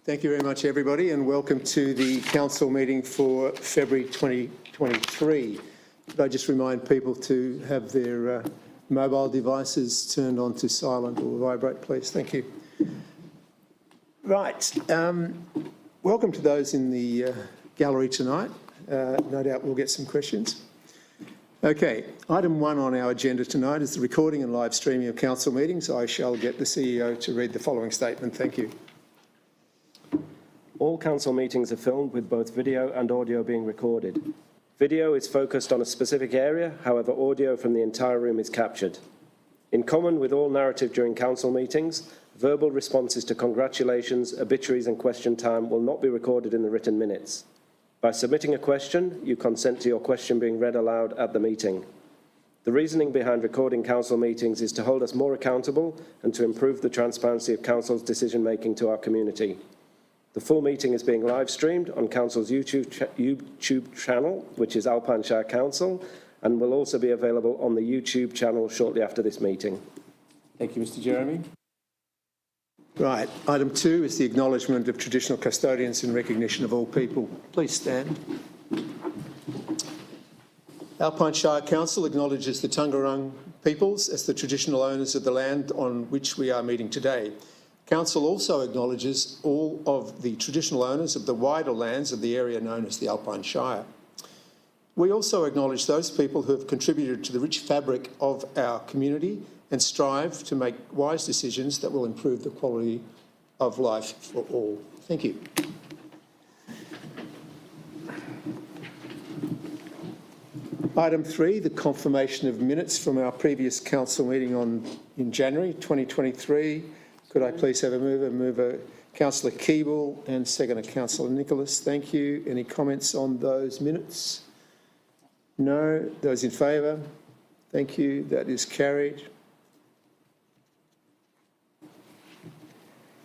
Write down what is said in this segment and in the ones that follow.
Thank you very much, everybody, and welcome to the council meeting for February 2023. Could I just remind people to have their mobile devices turned on to silent or vibrate, please? Thank you. Right. Welcome to those in the gallery tonight. No doubt we'll get some questions. Okay, item 1 on our agenda tonight is the recording and live streaming of council meetings. I shall get the CEO to read the following statement. Thank you. All council meetings are filmed with both video and audio being recorded. Video is focused on a specific area, however audio from the entire room is captured. In common with all narrative during council meetings, verbal responses to congratulations, obituaries and question time will not be recorded in the written minutes. By submitting a question, you consent to your question being read aloud at the meeting. The reasoning behind recording council meetings is to hold us more accountable and to improve the transparency of council's decision-making to our community. The full meeting is being live streamed on council's YouTube channel, which is Alpine Shire Council, and will also be available on the YouTube channel shortly after this meeting. Thank you, Mr. Jeremy. Right, item 2 is the acknowledgement of traditional custodians in recognition of all people. Please stand. Alpine Shire Council acknowledges the Taungurung peoples as the traditional owners of the land on which we are meeting today. Council also acknowledges all of the traditional owners of the wider lands of the area known as the Alpine Shire. We also acknowledge those people who have contributed to the rich fabric of our community and strive to make wise decisions that will improve the quality of life for all. Thank you. Item 3, the confirmation of minutes from our previous council meeting in January 2023. Could I please have a mover? Mover Councillor Keeble and seconder Councillor Nicholas. Thank you. Any comments on those minutes? No. Those in favour? Thank you. That is carried.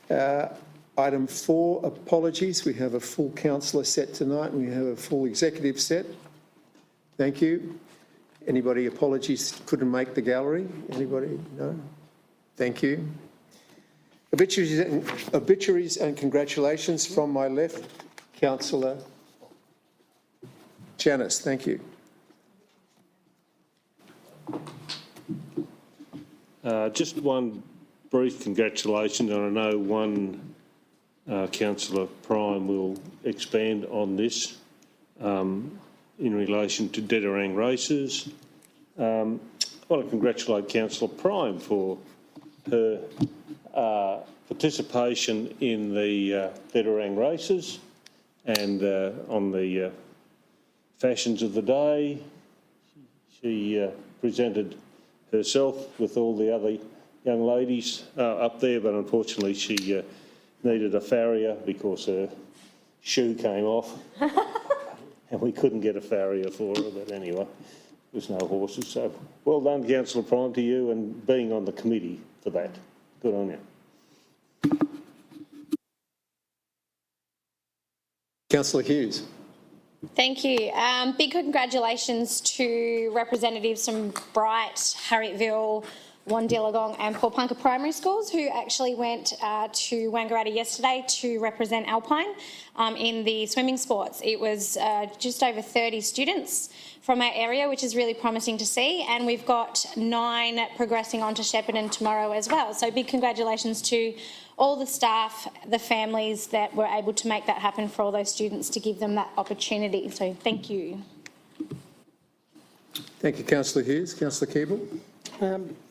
Item 4, apologies. We have a full councillor set tonight and we have a full executive set. Thank you. Anybody apologies couldn't make the gallery? No? Thank you. Obituaries and congratulations from my left, Councillor Janice. Thank you. Just one brief congratulations, and I know one Councillor Prime will expand on this in relation to Dedarang races. I want to congratulate Councillor Prime for her participation in the Dedarang races and on the fashions of the day. She presented herself with all the other young ladies up there, but unfortunately she needed a farrier because her shoe came off and we couldn't get a farrier for her, but anyway, there's no horses. So well done, Councillor Prime, to you and being on the committee for that. Good on you. Councillor Hughes. Thank you. Big congratulations to representatives from Bright, Harrietville, Wandillagong and Paulpunka Primary Schools who actually went to Wangaratta yesterday to represent Alpine in the swimming sports. It was just over 30 students from our area, which is really promising to see, and we've got 9 progressing on to Shepparton tomorrow as well. So big congratulations to all the staff, the families that were able to make that happen for all those students to give them that opportunity. So thank you. Thank you, Councillor Hughes. Councillor Keeble.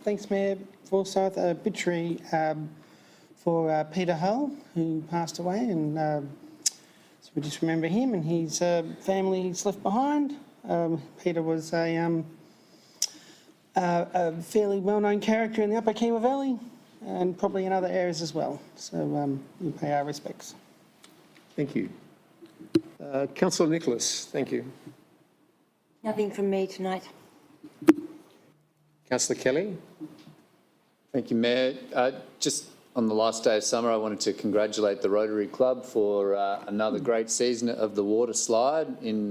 Thanks, Mayor Forsyth. Obituary for Peter Hull, who passed away, and so we just remember him and his family he's left behind. Peter was a fairly well-known character in the Upper Kiewa Valley and probably in other areas as well. So we pay our respects. Thank you. Councillor Nicholas, thank you. Nothing from me tonight. Councillor Kelly. Thank you, Mayor. Just on the last day of summer, I wanted to congratulate the Rotary Club for another great season of the water slide in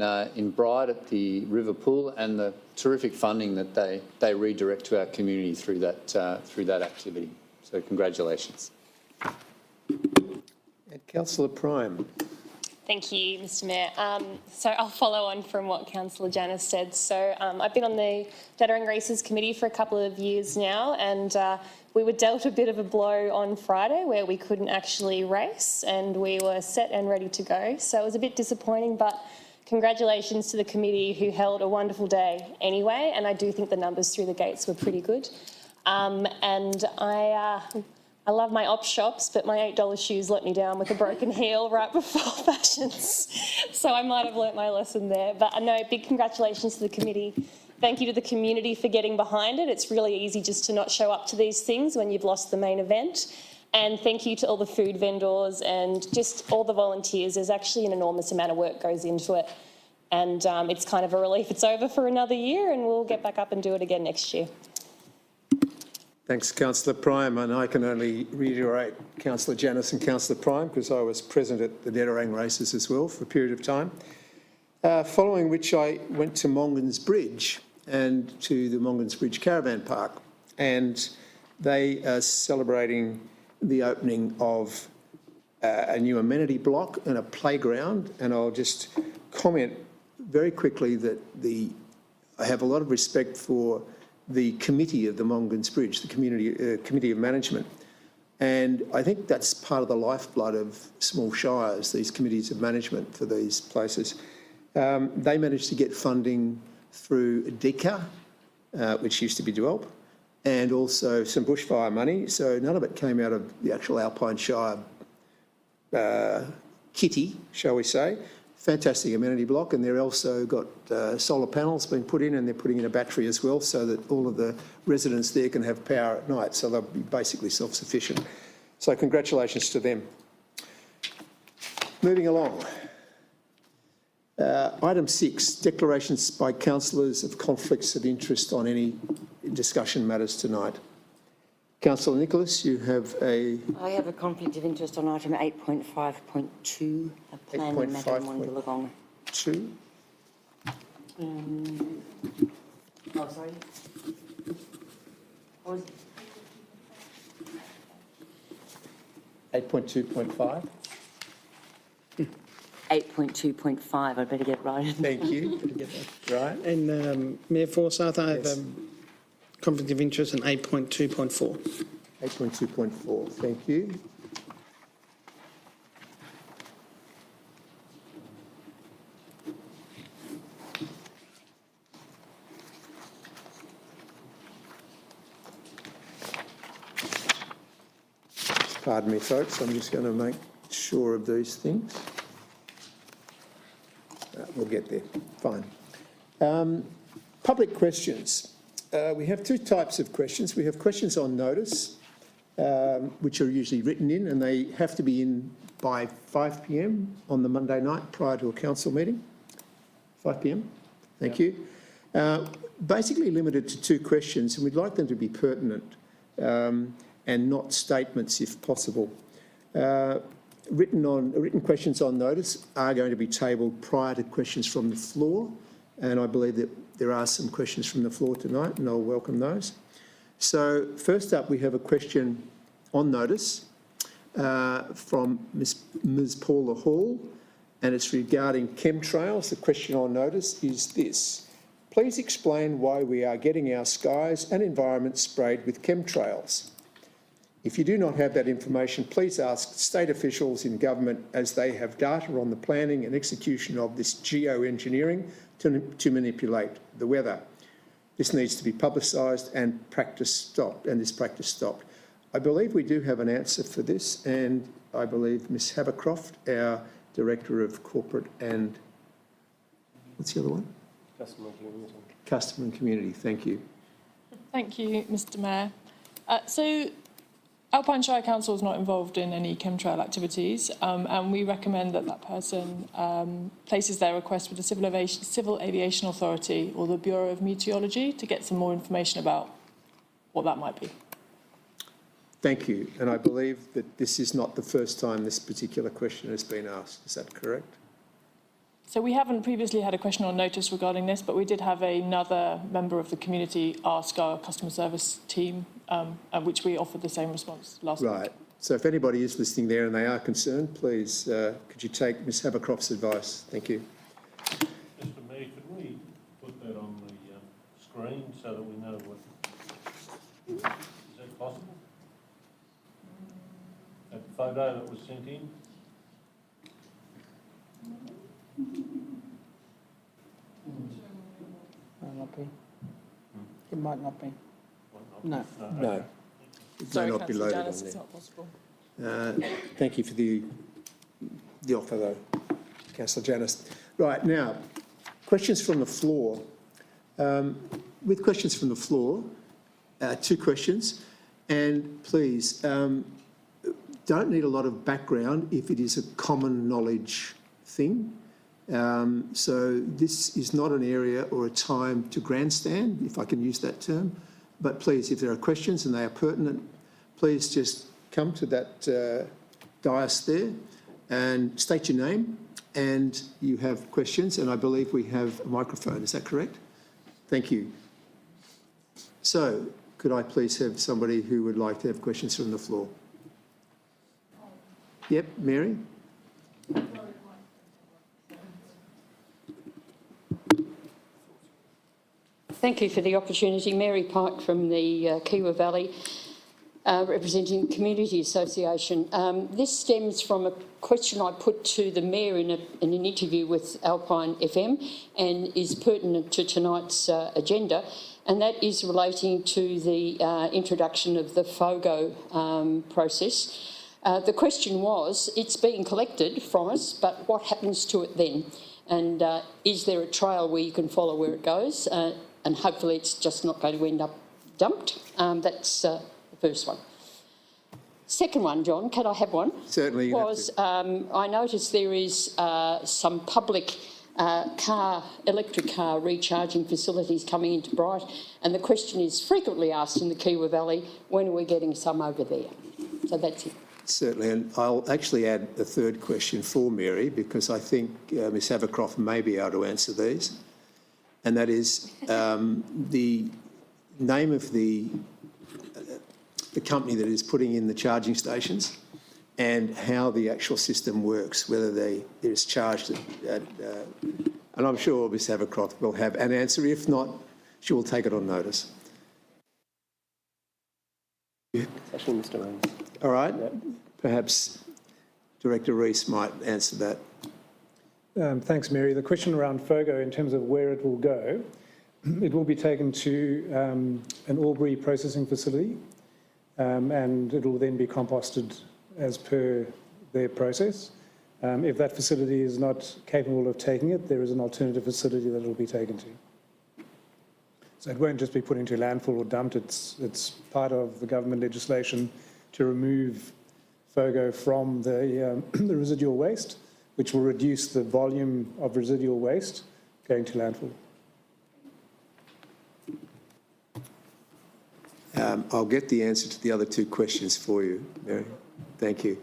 Bright at the River Pool and the terrific funding that they redirect to our community through that activity. So congratulations. Councillor Prime. Thank you, Mr Mayor. So I'll follow on from what Councillor Janice said. So I've been on the Dettering Races Committee for a couple of years now, and we were dealt a bit of a blow on Friday where we couldn't actually race, and we were set and ready to go. So it was a bit disappointing, but congratulations to the committee who held a wonderful day anyway, and I do think the numbers through the gates were pretty good. And I love my op shops, but my $8 shoes let me down with a broken heel right before Fashions. So I might have learnt my lesson there. But no, big congratulations to the committee. Thank you to the community for getting behind it. It's really easy just to not show up to these things when you've lost the main event. And thank you to all the food vendors and just all the volunteers. There's actually an enormous amount of work goes into it. And it's kind of a relief it's over for another year, and we'll get back up and do it again next year. Thanks, Councillor Prime, and I can only reiterate Councillor Janice and Councillor Prime because I was present at the Dettering races as well for a period of time, following which I went to Mongans Bridge and to the Mongans Bridge Caravan Park, and they are celebrating the opening of a new amenity block and a playground, and I'll just comment very quickly that I have a lot of respect for the committee of the Mongans Bridge, the committee of management. And I think that's part of the lifeblood of small shires, these committees of management for these places. They managed to get funding through DECA, which used to be DEWELP, and also some bushfire money. So none of it came out of the actual Alpine Shire kitty, shall we say. Fantastic amenity block, and they've also got solar panels being put in, and they're putting in a battery as well so that all of the residents there can have power at night, so they'll be basically self-sufficient. So congratulations to them. Moving along. Item 6, declarations by councillors of conflicts of interest on any discussion matters tonight. Councillor Nicholas, you have a... I have a conflict of interest on item 8.5.2, a planning matter in Wollongong. 2. Oh, sorry. What was it? 8.2.5. 8.2.5, I'd better get it right. Thank you. Did you get that right? And Mayor Forsyth, I have Yes. conflict of interest in 8.2.4. 8.2.4. Thank you. Pardon me, folks. I'm just going to make sure of these things. We'll get there. Fine. Public questions. We have two types of questions. We have questions on notice, which are usually written in, and they have to be in by 5 p.m. on the Monday night prior to a council meeting. 5 p.m. Thank you. Basically limited to 2 questions, and we'd like them to be pertinent and not statements if possible. Written questions on notice are going to be tabled prior to questions from the floor, and I believe that there are some questions from the floor tonight, and I'll welcome those. So first up, we have a question on notice from Ms. Paula Hall, and it's regarding chemtrails. The question on notice is this: please explain why we are getting our skies and environment sprayed with chemtrails. If you do not have that information, please ask state officials in government, as they have data on the planning and execution of this geoengineering to manipulate the weather. This needs to be publicised and this practice stopped. I believe we do have an answer for this, and I believe Ms. Habercroft, our Director of Corporate and... what's the other one? Customer and community. Customer and Community. Thank you. Thank you, Mr Mayor. So Alpine Shire Council is not involved in any chemtrail activities, and we recommend that that person places their request with the Civil Aviation Authority or the Bureau of Meteorology to get some more information about what that might be. Thank you. And I believe that this is not the first time this particular question has been asked. Is that correct? So we haven't previously had a question on notice regarding this, but we did have another member of the community ask our customer service team, at which we offered the same response last week. Right. So if anybody is listening there and they are concerned, please, could you take Ms Havercroft's advice? Thank you. Mr Mayor, could we put that on the screen so that we know what, is that possible? That photo that was sent in? Might not be. It might not be. No. No. It may Sorry, not be Councillor loaded on Janus, there. it's not possible. Thank you for the offer, though, Councillor Janus. Right, now, questions from the floor. With questions from the floor, 2 questions, and please, don't need a lot of background if it is a common knowledge thing. So this is not an area or a time to grandstand, if I can use that term, but please, if there are questions and they are pertinent, please just come to that dais there and state your name and you have questions, and I believe we have a microphone. Is that correct? Thank you. So could I please have somebody who would like to have questions from the floor? Yep, Mary? Thank you for the opportunity. Mary Pike from the Kiewa Valley, representing the Community Association. This stems from a question I put to the Mayor in an interview with Alpine FM and is pertinent to tonight's agenda, and that is relating to the introduction of the FOGO process. The question was, it's being collected from us, but what happens to it then? And is there a trail where you can follow where it goes? And hopefully it's just not going to end up dumped. That's the first one. Second one, John, can I have one? Certainly. I noticed there is some public electric car recharging facilities coming into Bright, and the question is frequently asked in the Kiewa Valley, when are we getting some over there? So that's it. Certainly, and I'll actually add a third question for Mary, because I think Ms Havercroft may be able to answer these, and that is the name of the company that is putting in the charging stations and how the actual system works, whether it is charged and I'm sure Ms Havercroft will have an answer. If not, she will take it on notice. Actually, Mr Rees. All right. Yep. Perhaps Director Rees might answer that. Thanks, Mary. The question around FOGO in terms of where it will go, it will be taken to an Albury processing facility and it will then be composted as per their process. If that facility is not capable of taking it, there is an alternative facility that it will be taken to. So it won't just be put into landfill or dumped. It's part of the government legislation to remove FOGO from the residual waste, which will reduce the volume of residual waste going to landfill. I'll get the answer to the other 2 questions for you, Mary. Thank you.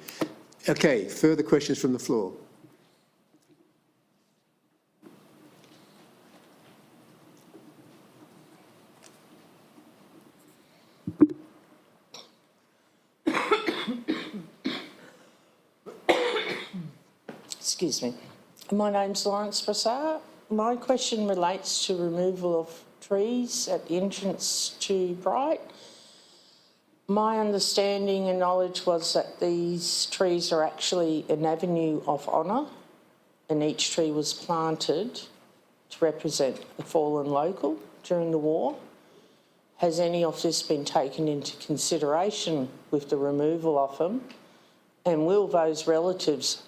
Okay, further questions from the floor? Excuse me. My name's Lawrence Brassard. My question relates to removal of trees at the entrance to Bright. My understanding and knowledge was that these trees are actually an avenue of honour, and each tree was planted to represent the fallen local during the war. Has any of this been taken into consideration with the removal of them? And will those relatives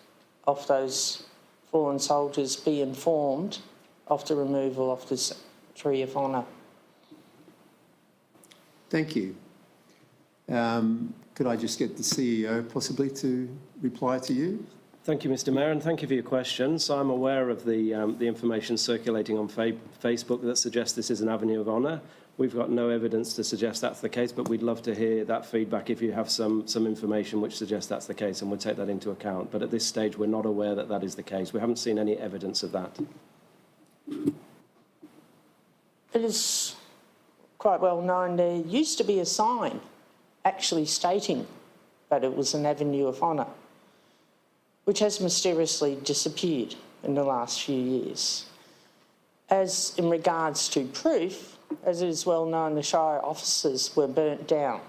of those fallen soldiers be informed of the removal of this tree of honour? Thank you. Could I just get the CEO possibly to reply to you? Thank you, Mr Mayor, and thank you for your questions. I'm aware of the information circulating on Facebook that suggests this is an avenue of honour. We've got no evidence to suggest that's the case, but we'd love to hear that feedback if you have some information which suggests that's the case, and we'll take that into account. But at this stage, we're not aware that that is the case. We haven't seen any evidence of that. It is quite well known there used to be a sign actually stating but it was an avenue of honour, which has mysteriously disappeared in the last few years. As in regards to proof, as it is well known, the Shire offices were burnt down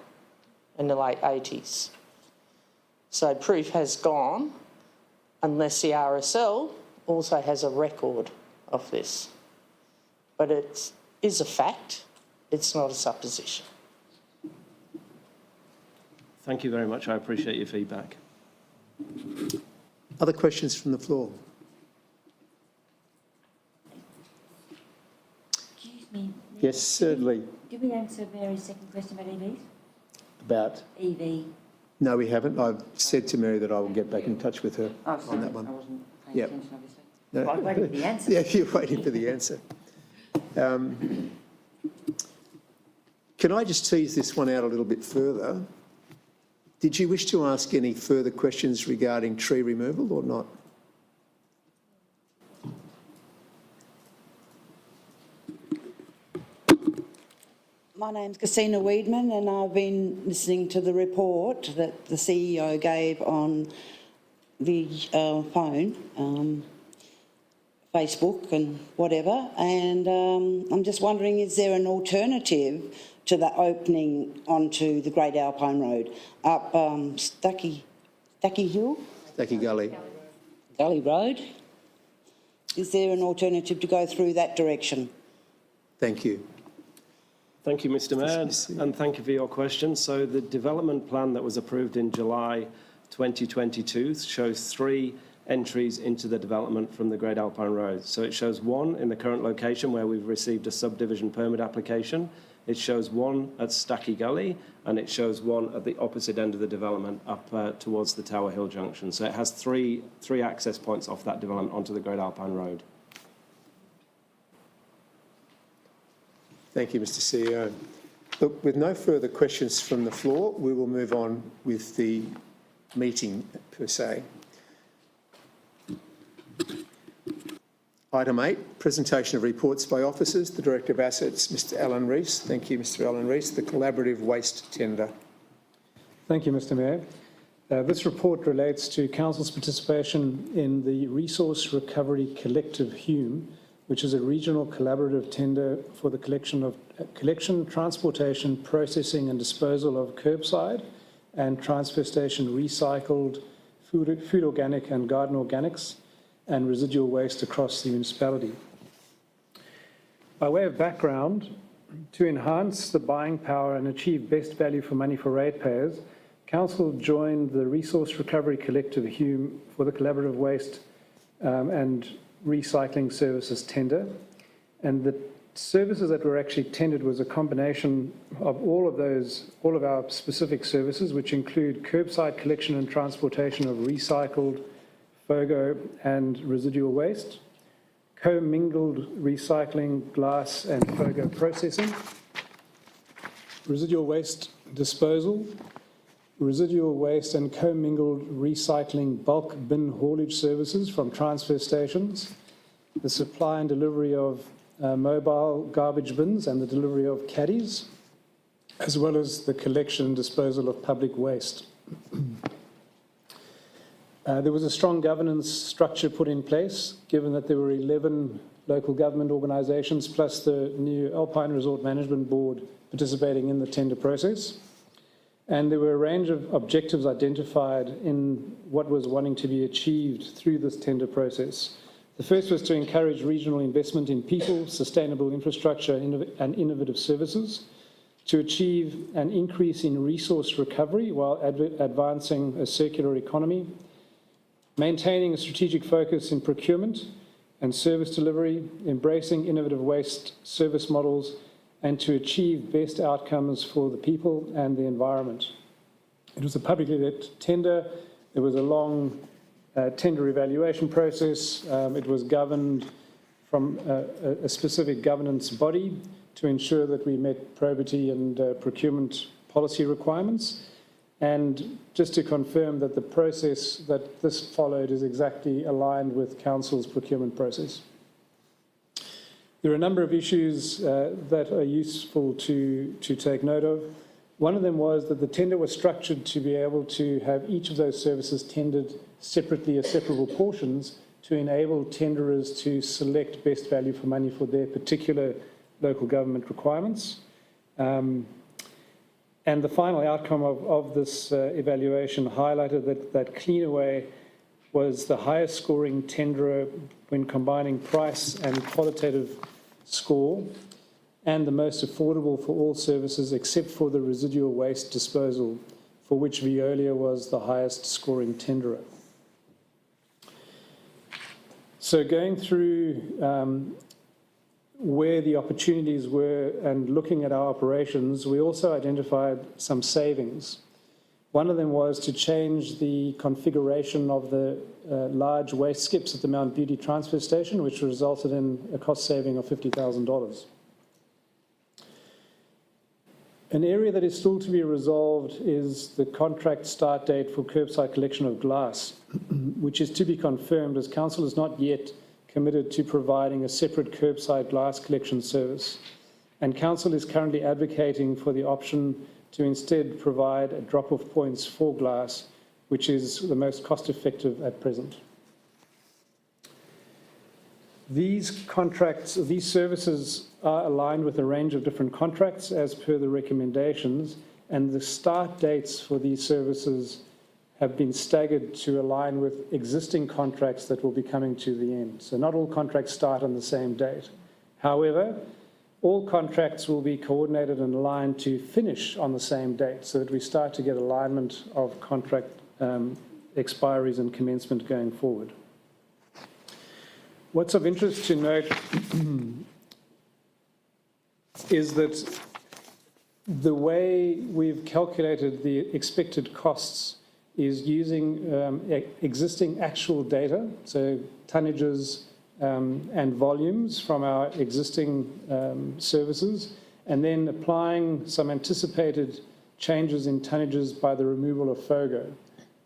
in the late 80s. So proof has gone, unless the RSL also has a record of this. But it is a fact, it's not a supposition. Thank you very much. I appreciate your feedback. Other questions from the floor? Excuse me. Yes, certainly. Did we answer Mary's second question about EVs? About? EV. No, we haven't. I've said to Mary that I will get back in touch with her Oh, sorry, on that one. I wasn't paying Yep. attention, obviously. No. Well, I waited for the answer. Yeah, you're waiting for the answer. Can I just tease this one out a little bit further? Did you wish to ask any further questions regarding tree removal or not? My name's Cassina Weedman and I've been listening to the report that the CEO gave on the phone, Facebook and whatever, and I'm just wondering, is there an alternative to the opening onto the Great Alpine Road up Stacky Hill? Stacky Gully. Gully Road? Is there an alternative to go through that direction? Thank you. Thank you, Mr Mayor, and thank you for your question. So the development plan that was approved in July 2022 shows 3 entries into the development from the Great Alpine Road. So it shows 1 in the current location where we've received a subdivision permit application. It shows 1 at Stacky Gully, and it shows 1 at the opposite end of the development up towards the Tower Hill Junction. So it has three access points off that development onto the Great Alpine Road. Thank you, Mr CEO. Look, with no further questions from the floor, we will move on with the meeting per se. Item 8, presentation of reports by officers. The Director of Assets, Mr Alan Rees. Thank you, Mr Alan Rees. The collaborative waste tender. Thank you, Mr Mayor. This report relates to Council's participation in the Resource Recovery Collective Hume, which is a regional collaborative tender for the collection, transportation, processing and disposal of curbside and transfer station recycled food organic and garden organics and residual waste across the municipality. By way of background, to enhance the buying power and achieve best value for money for ratepayers, Council joined the Resource Recovery Collective Hume for the collaborative waste and recycling services tender. And the services that were actually tendered was a combination of all of our specific services, which include curbside collection and transportation of recycled FOGO and residual waste, co-mingled recycling, glass and FOGO processing, residual waste disposal, residual waste and co-mingled recycling bulk bin haulage services from transfer stations, the supply and delivery of mobile garbage bins and the delivery of caddies, as well as the collection and disposal of public waste. There was a strong governance structure put in place, given that there were 11 local government organisations plus the new Alpine Resort Management Board participating in the tender process. And there were a range of objectives identified in what was wanting to be achieved through this tender process. The first was to encourage regional investment in people, sustainable infrastructure and innovative services, to achieve an increase in resource recovery while advancing a circular economy, maintaining a strategic focus in procurement and service delivery, embracing innovative waste service models, and to achieve best outcomes for the people and the environment. It was a publicly let tender. There was a long tender evaluation process. It was governed from a specific governance body to ensure that we met probity and procurement policy requirements. And just to confirm that the process that this followed is exactly aligned with Council's procurement process. There are a number of issues that are useful to take note of. One of them was that the tender was structured to be able to have each of those services tendered separately as separable portions to enable tenderers to select best value for money for their particular local government requirements. And the final outcome of this evaluation highlighted that Cleanaway was the highest scoring tenderer when combining price and qualitative score, and the most affordable for all services except for the residual waste disposal, for which Veolia was the highest scoring tenderer. So going through where the opportunities were and looking at our operations, we also identified some savings. One of them was to change the configuration of the large waste skips at the Mount Beauty transfer station, which resulted in a cost saving of $50,000. An area that is still to be resolved is the contract start date for curbside collection of glass, which is to be confirmed as Council is not yet committed to providing a separate curbside glass collection service. And Council is currently advocating for the option to instead provide a drop-off points for glass, which is the most cost-effective at present. These contracts, these services are aligned with a range of different contracts as per the recommendations, and the start dates for these services have been staggered to align with existing contracts that will be coming to the end. So not all contracts start on the same date. However, all contracts will be coordinated and aligned to finish on the same date so that we start to get alignment of contract expiries and commencement going forward. What's of interest to note is that the way we've calculated the expected costs is using existing actual data, so tonnages and volumes from our existing services, and then applying some anticipated changes in tonnages by the removal of FOGO.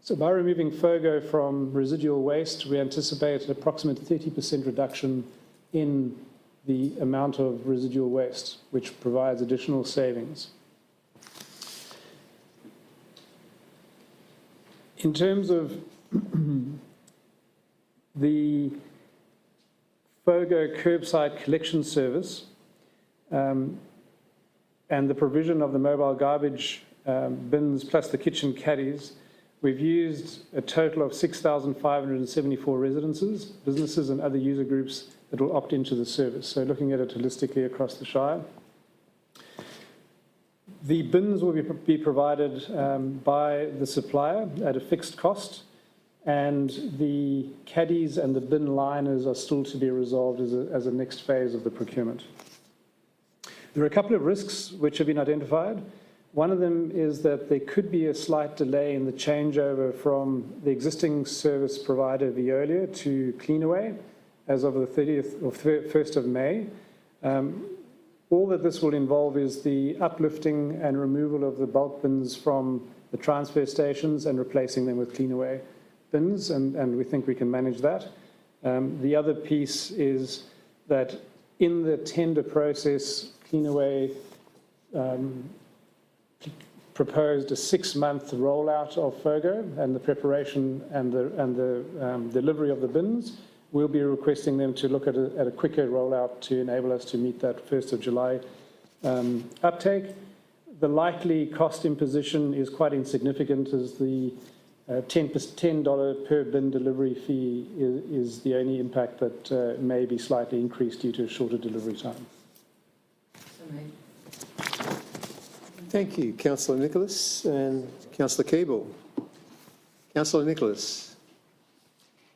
So by removing FOGO from residual waste, we anticipate an approximate 30% reduction in the amount of residual waste, which provides additional savings. In terms of the FOGO curbside collection service and the provision of the mobile garbage bins plus the kitchen caddies, we've used a total of 6,574 residences, businesses and other user groups that will opt into the service. So looking at it holistically across the Shire. The bins will be provided by the supplier at a fixed cost, and the caddies and the bin liners are still to be resolved as a next phase of the procurement. There are a couple of risks which have been identified. One of them is that there could be a slight delay in the changeover from the existing service provider Veolia to Cleanaway as of the 30th or 1st of May. All that this will involve is the uplifting and removal of the bulk bins from the transfer stations and replacing them with Cleanaway bins, and we think we can manage that. The other piece is that in the tender process, Cleanaway proposed a 6-month rollout of FOGO and the preparation and the delivery of the bins. We'll be requesting them to look at a quicker rollout to enable us to meet that 1st of July uptake. The likely cost imposition is quite insignificant, as the $10 per bin delivery fee is the only impact that may be slightly increased due to a shorter delivery time. Thank you, Councillor Nicholas and Councillor Keeble. Councillor Nicholas.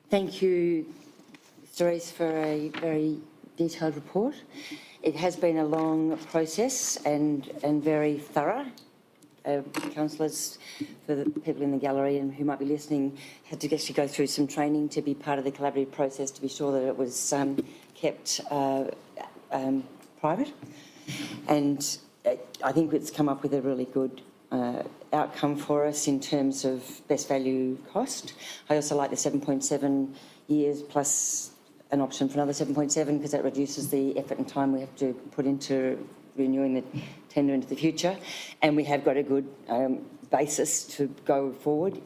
Thank you, Mr. Rees, for a very detailed report. It has been a long process and very thorough. Councillors, for the people in the gallery and who might be listening, had to actually go through some training to be part of the collaborative process to be sure that it was kept private. And I think it's come up with a really good outcome for us in terms of best value cost. I also like the 7.7 years plus an option for another 7.7 because that reduces the effort and time we have to put into renewing the tender into the future, and we have got a good basis to go forward.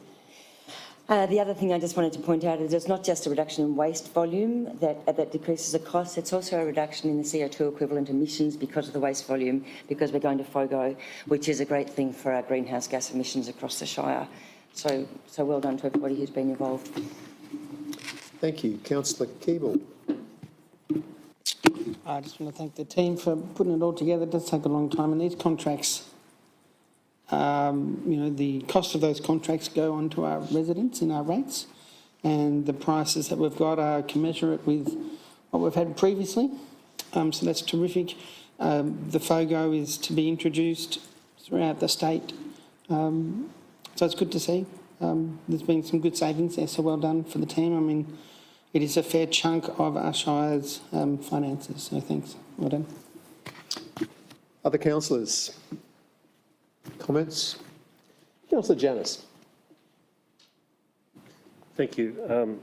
The other thing I just wanted to point out is it's not just a reduction in waste volume that decreases the cost, it's also a reduction in the CO2 equivalent emissions because of the waste volume, because we're going to FOGO, which is a great thing for our greenhouse gas emissions across the Shire. So well done to everybody who's been involved. Thank you. Councillor Keeble. I just want to thank the team for putting it all together. It does take a long time, and these contracts, the cost of those contracts go on to our residents in our rates, and the prices that we've got are commensurate with what we've had previously. So that's terrific. The FOGO is to be introduced throughout the state. So it's good to see. There's been some good savings there, so well done for the team. I mean, it is a fair chunk of our Shire's finances, so thanks. Well done. Other councillors? Comments? Councillor Janus. Thank you.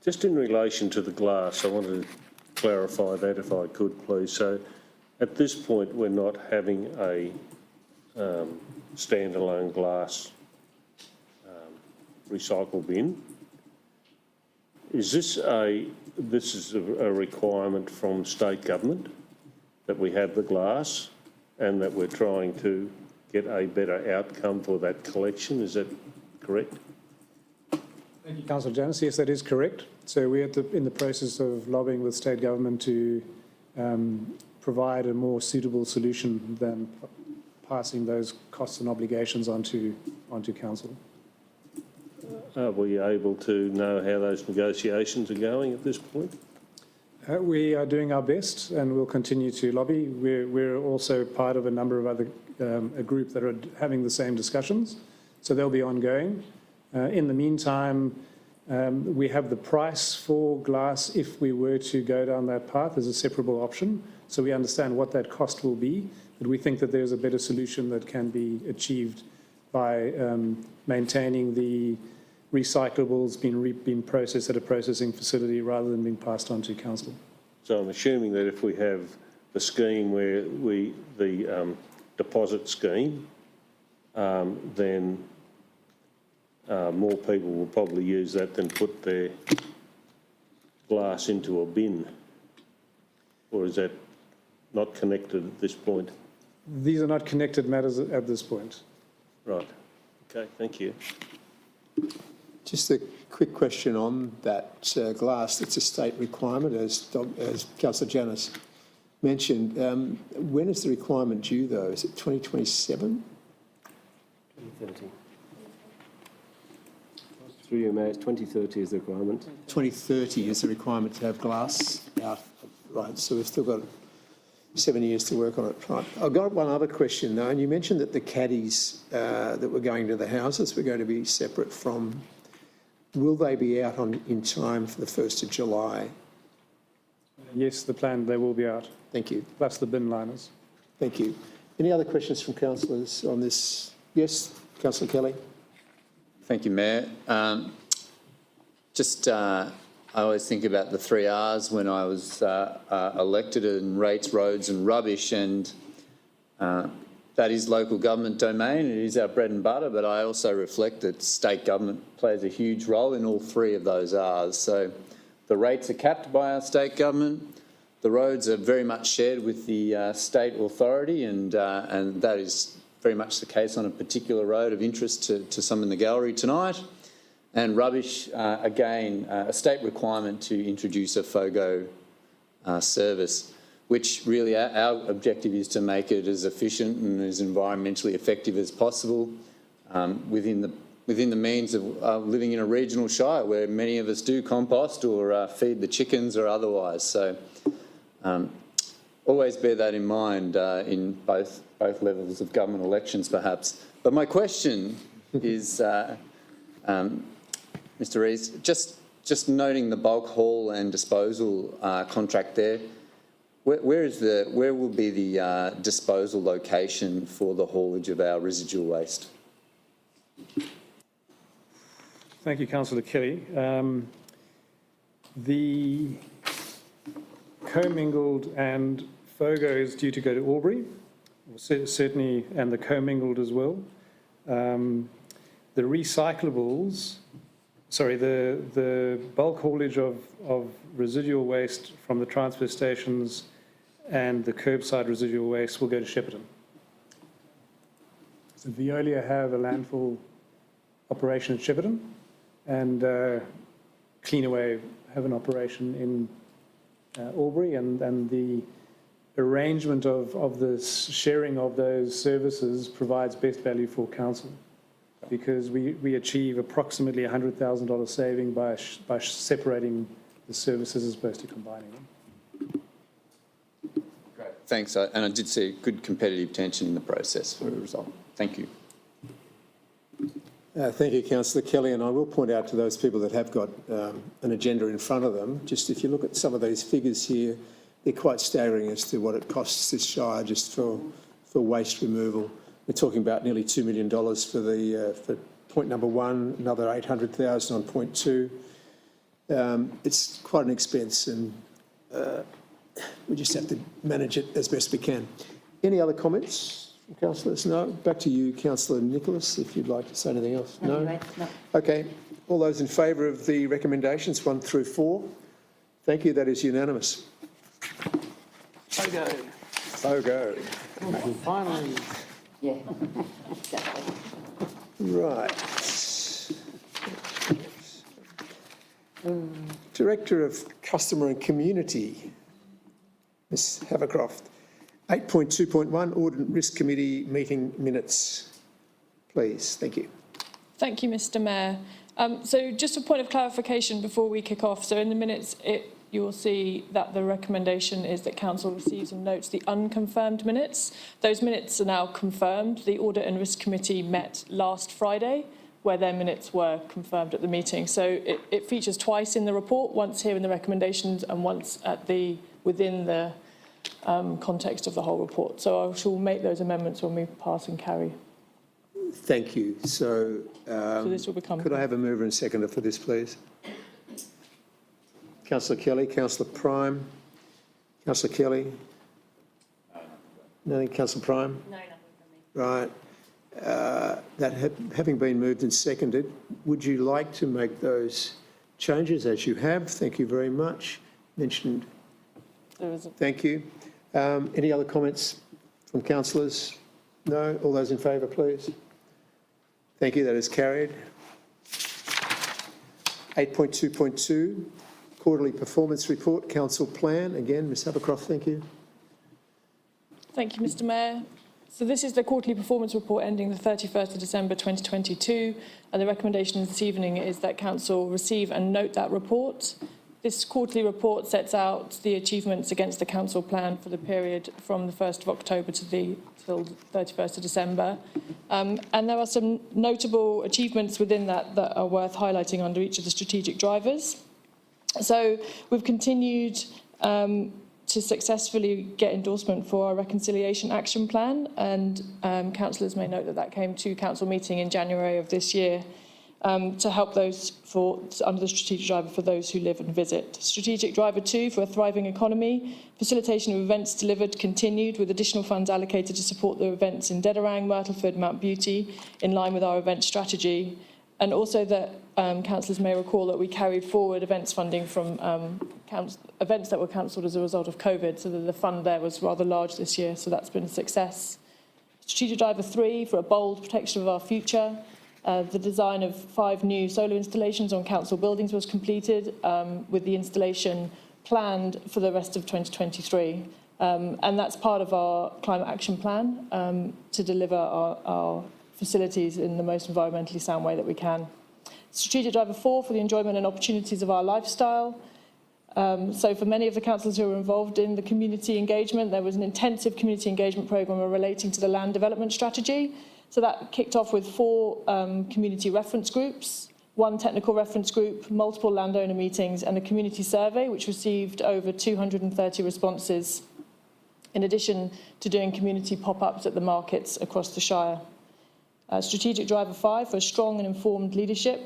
Just in relation to the glass, I wanted to clarify that if I could, please. So at this point, we're not having a standalone glass recycle bin. Is this a requirement from state government that we have the glass and that we're trying to get a better outcome for that collection? Is that correct? Thank you, Councillor Janus. Yes, that is correct. So we're in the process of lobbying with state government to provide a more suitable solution than passing those costs and obligations onto council. Are we able to know how those negotiations are going at this point? We are doing our best and we'll continue to lobby. We're also part of a number of other, a group that are having the same discussions, so they'll be ongoing. In the meantime, we have the price for glass if we were to go down that path as a separable option, so we understand what that cost will be, but we think that there's a better solution that can be achieved by maintaining the recyclables being processed at a processing facility rather than being passed on to council. So I'm assuming that if we have the scheme where the deposit scheme, then more people will probably use that than put their glass into a bin. Or is that not connected at this point? These are not connected matters at this point. Right. Okay, thank you. Just a quick question on that glass. It's a state requirement, as Councillor Janus mentioned. When is the requirement due, though? Is it 2027? 2030. Through you, Mayor, 2030 is the requirement. 2030 is the requirement to have glass out. Right, so we've still got 7 years to work on it. Right. I've got one other question, though, and you mentioned that the caddies that were going to the houses were going to be separate from... Will they be out in time for the 1st of July? Yes, the plan, they will be out. Thank you. Plus the bin liners. Thank you. Any other questions from councillors on this? Yes, Councillor Kelly. Thank you, Mayor. I always think about the 3 Rs when I was elected, and rates, roads and rubbish, and that is local government domain. It is our bread and butter, but I also reflect that state government plays a huge role in all 3 of those Rs. So the rates are capped by our state government. The roads are very much shared with the state authority, and that is very much the case on a particular road of interest to some in the gallery tonight. And rubbish, again, a state requirement to introduce a FOGO service, which really our objective is to make it as efficient and as environmentally effective as possible within the means of living in a regional shire where many of us do compost or feed the chickens or otherwise. So always bear that in mind in both levels of government elections, perhaps. But my question is, Mr. Rees, just noting the bulk haul and disposal contract there, where will be the disposal location for the haulage of our residual waste? Thank you, Councillor Kelly. The commingled and FOGO is due to go to Albury. certainly, and the commingled as well. The recyclables, the bulk haulage of residual waste from the transfer stations and the curbside residual waste will go to Shepparton. So Veolia have a landfill operation at Shepparton, and Cleanaway have an operation in Albury, and the arrangement of the sharing of those services provides best value for council, because we achieve approximately $100,000 saving by separating the services as opposed to combining them. Great. Thanks. And I did see good competitive tension in the process for a result. Thank you. Thank you, Councillor Kelly. And I will point out to those people that have got an agenda in front of them, just if you look at some of these figures here, they're quite staggering as to what it costs this shire just for waste removal. We're talking about nearly $2 million for point number one, another $800,000 on point two. It's quite an expense, and we just have to manage it as best we can. Any other comments from councillors? No. Back to you, Councillor Nicholas, if you'd like to say anything else. No? No. Okay. All those in favour of the recommendations 1 through 4? Thank you. That is unanimous. Fogo. Finally. Yeah, exactly. Right. Director of Customer and Community, Ms Havercroft. 8.2.1, Audit Risk Committee meeting minutes. Please, thank you. Thank you, Mr Mayor. So just a point of clarification before we kick off. So in the minutes, you will see that the recommendation is that council receives and notes the unconfirmed minutes. Those minutes are now confirmed. The Audit and Risk Committee met last Friday, where their minutes were confirmed at the meeting. So it features twice in the report, once here in the recommendations and once within the context of the whole report. So I shall make those amendments when we pass and carry. Thank you. So this will become... Could I have a mover and seconder for this, please? Councillor Kelly, Councillor Prime. Councillor Kelly? Nothing, Councillor Prime? No, nothing from me. Right. Having been moved and seconded, would you like to make those changes as you have? Thank you very much. Mentioned. Thank you. Any other comments from councillors? No? All those in favour, please. Thank you. That is carried. 8.2.2, Quarterly Performance Report, Council Plan. Again, Ms Havercroft, thank you. Thank you, Mr Mayor. So this is the quarterly performance report ending the 31st of December 2022, and the recommendation this evening is that council receive and note that report. This quarterly report sets out the achievements against the council plan for the period from the 1st of October till 31st of December. And there are some notable achievements within that are worth highlighting under each of the strategic drivers. So we've continued to successfully get endorsement for our Reconciliation Action Plan, and councillors may note that came to council meeting in January of this year to help those under the strategic driver for those who live and visit. Strategic driver 2 for a thriving economy, facilitation of events delivered continued with additional funds allocated to support the events in Dedarang, Myrtleford, Mount Beauty in line with our event strategy. And also that councillors may recall that we carried forward events funding from events that were cancelled as a result of COVID, so that the fund there was rather large this year, so that's been a success. Strategic driver 3 for a bold protection of our future. The design of 5 new solar installations on council buildings was completed, with the installation planned for the rest of 2023. And that's part of our climate action plan to deliver our facilities in the most environmentally sound way that we can. Strategic driver 4 for the enjoyment and opportunities of our lifestyle. So for many of the councillors who were involved in the community engagement, there was an intensive community engagement programme relating to the land development strategy. So that kicked off with 4 community reference groups, 1 technical reference group, multiple landowner meetings and a community survey which received over 230 responses, in addition to doing community pop-ups at the markets across the Shire. Strategic driver 5 for strong and informed leadership.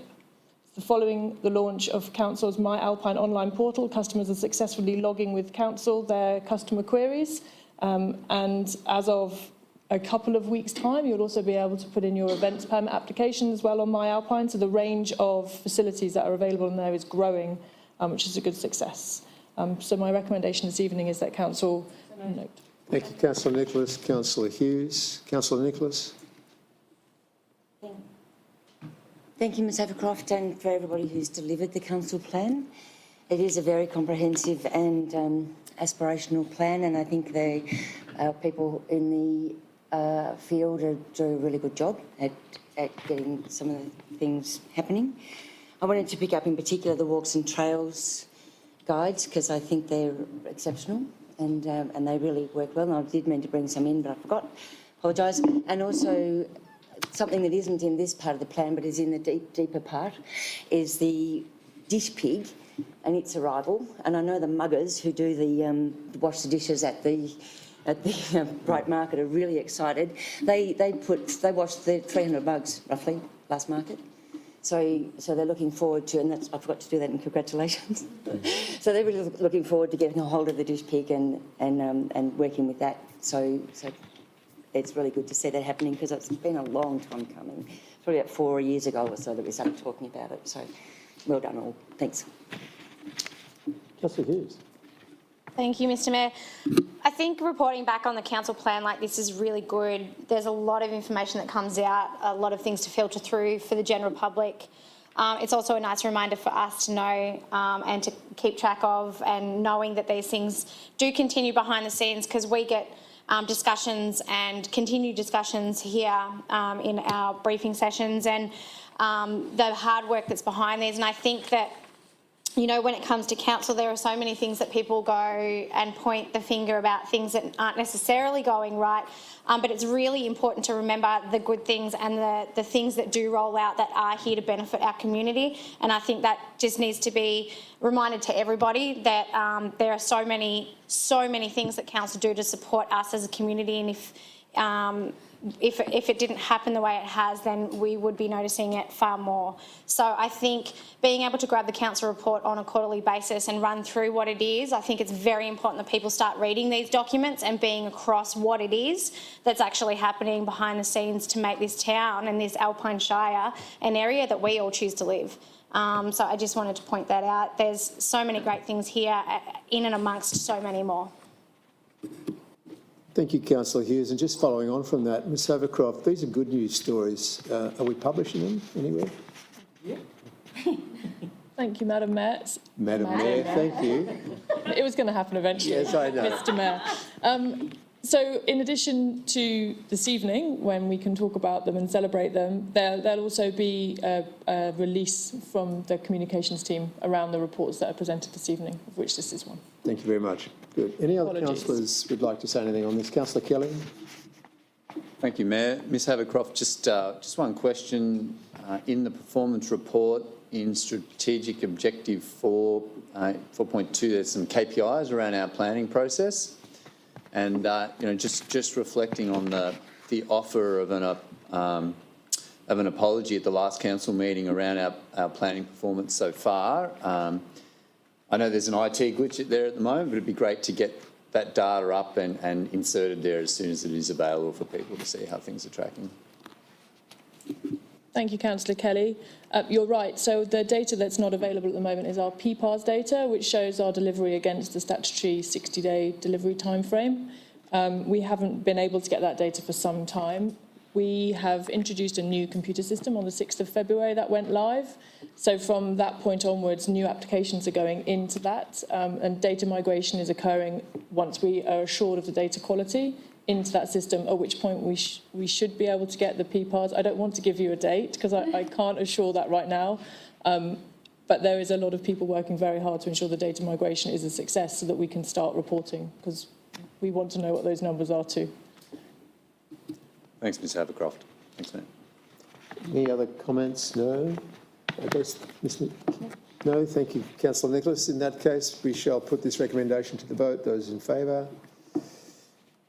Following the launch of Council's My Alpine online portal, customers are successfully logging with Council their customer queries, and as of a couple of weeks' time, you'll also be able to put in your events permit application as well on My Alpine. So the range of facilities that are available in there is growing, which is a good success. So my recommendation this evening is that council note. Thank you, Councillor Nicholas. Councillor Hughes. Councillor Nicholas. Thank you, Ms Abercroft, and for everybody who's delivered the council plan. It is a very comprehensive and aspirational plan, and I think the people in the field do a really good job at getting some of the things happening. I wanted to pick up in particular the walks and trails guides because I think they're exceptional and they really work well. And I did mean to bring some in, but I forgot. Apologise. And also something that isn't in this part of the plan but is in the deeper part is the dish pig and its arrival. And I know the muggers who do the wash the dishes at the Bright Market are really excited. They washed the 300 mugs roughly last market. So they're looking forward to, and I forgot to do that, and congratulations. So they're really looking forward to getting a hold of the dish pig and working with that. So it's really good to see that happening because it's been a long time coming. Probably about 4 years ago or so that we started talking about it. So well done all. Thanks. Councillor Hughes. Thank you, Mr Mayor. I think reporting back on the council plan like this is really good. There's a lot of information that comes out, a lot of things to filter through for the general public. It's also a nice reminder for us to know and to keep track of, and knowing that these things do continue behind the scenes, because we get discussions and continued discussions here in our briefing sessions, and the hard work that's behind these. And I think that, you know, when it comes to council, there are so many things that people go and point the finger about things that aren't necessarily going right. But it's really important to remember the good things and the things that do roll out that are here to benefit our community. And I think that just needs to be reminded to everybody that there are so many things that council do to support us as a community. And if it didn't happen the way it has, then we would be noticing it far more. So I think being able to grab the council report on a quarterly basis and run through what it is, I think it's very important that people start reading these documents and being across what it is that's actually happening behind the scenes to make this town and this Alpine Shire an area that we all choose to live. So I just wanted to point that out. There's so many great things here in and amongst so many more. Thank you, Councillor Hughes. And just following on from that, Ms Overcroft, these are good news stories. Are we publishing them anywhere? Yeah. Thank you, Madam Mayor. Madam Mayor, thank you. It was going to happen eventually. Yes, I know. Mr Mayor. So in addition to this evening, when we can talk about them and celebrate them, there'll also be a release from the communications team around the reports that are presented this evening, of which this is one. Thank you very much. Good. Any other Apologies. councillors would like to say anything on this? Councillor Kelly. Thank you, Mayor. Ms Havercroft, just one question. In the performance report, in strategic objective 4.2, there's some KPIs around our planning process. And, you know, just reflecting on the offer of an apology at the last council meeting around our planning performance so far. I know there's an IT glitch there at the moment, but it'd be great to get that data up and inserted there as soon as it is available for people to see how things are tracking. Thank you, Councillor Kelly. You're right. So the data that's not available at the moment is our PPARS data, which shows our delivery against the statutory 60-day delivery timeframe. We haven't been able to get that data for some time. We have introduced a new computer system on the 6th of February that went live. So from that point onwards, new applications are going into that, and data migration is occurring once we are assured of the data quality into that system, at which point we should be able to get the PPARS. I don't want to give you a date because I can't assure that right now, but there is a lot of people working very hard to ensure the data migration is a success so that we can start reporting, because we want to know what those numbers are too. Thanks, Ms Havercroft. Thanks, Mayor. Any other comments? No? I guess, no, thank you, Councillor Nicholas. In that case, we shall put this recommendation to the vote. Those in favour?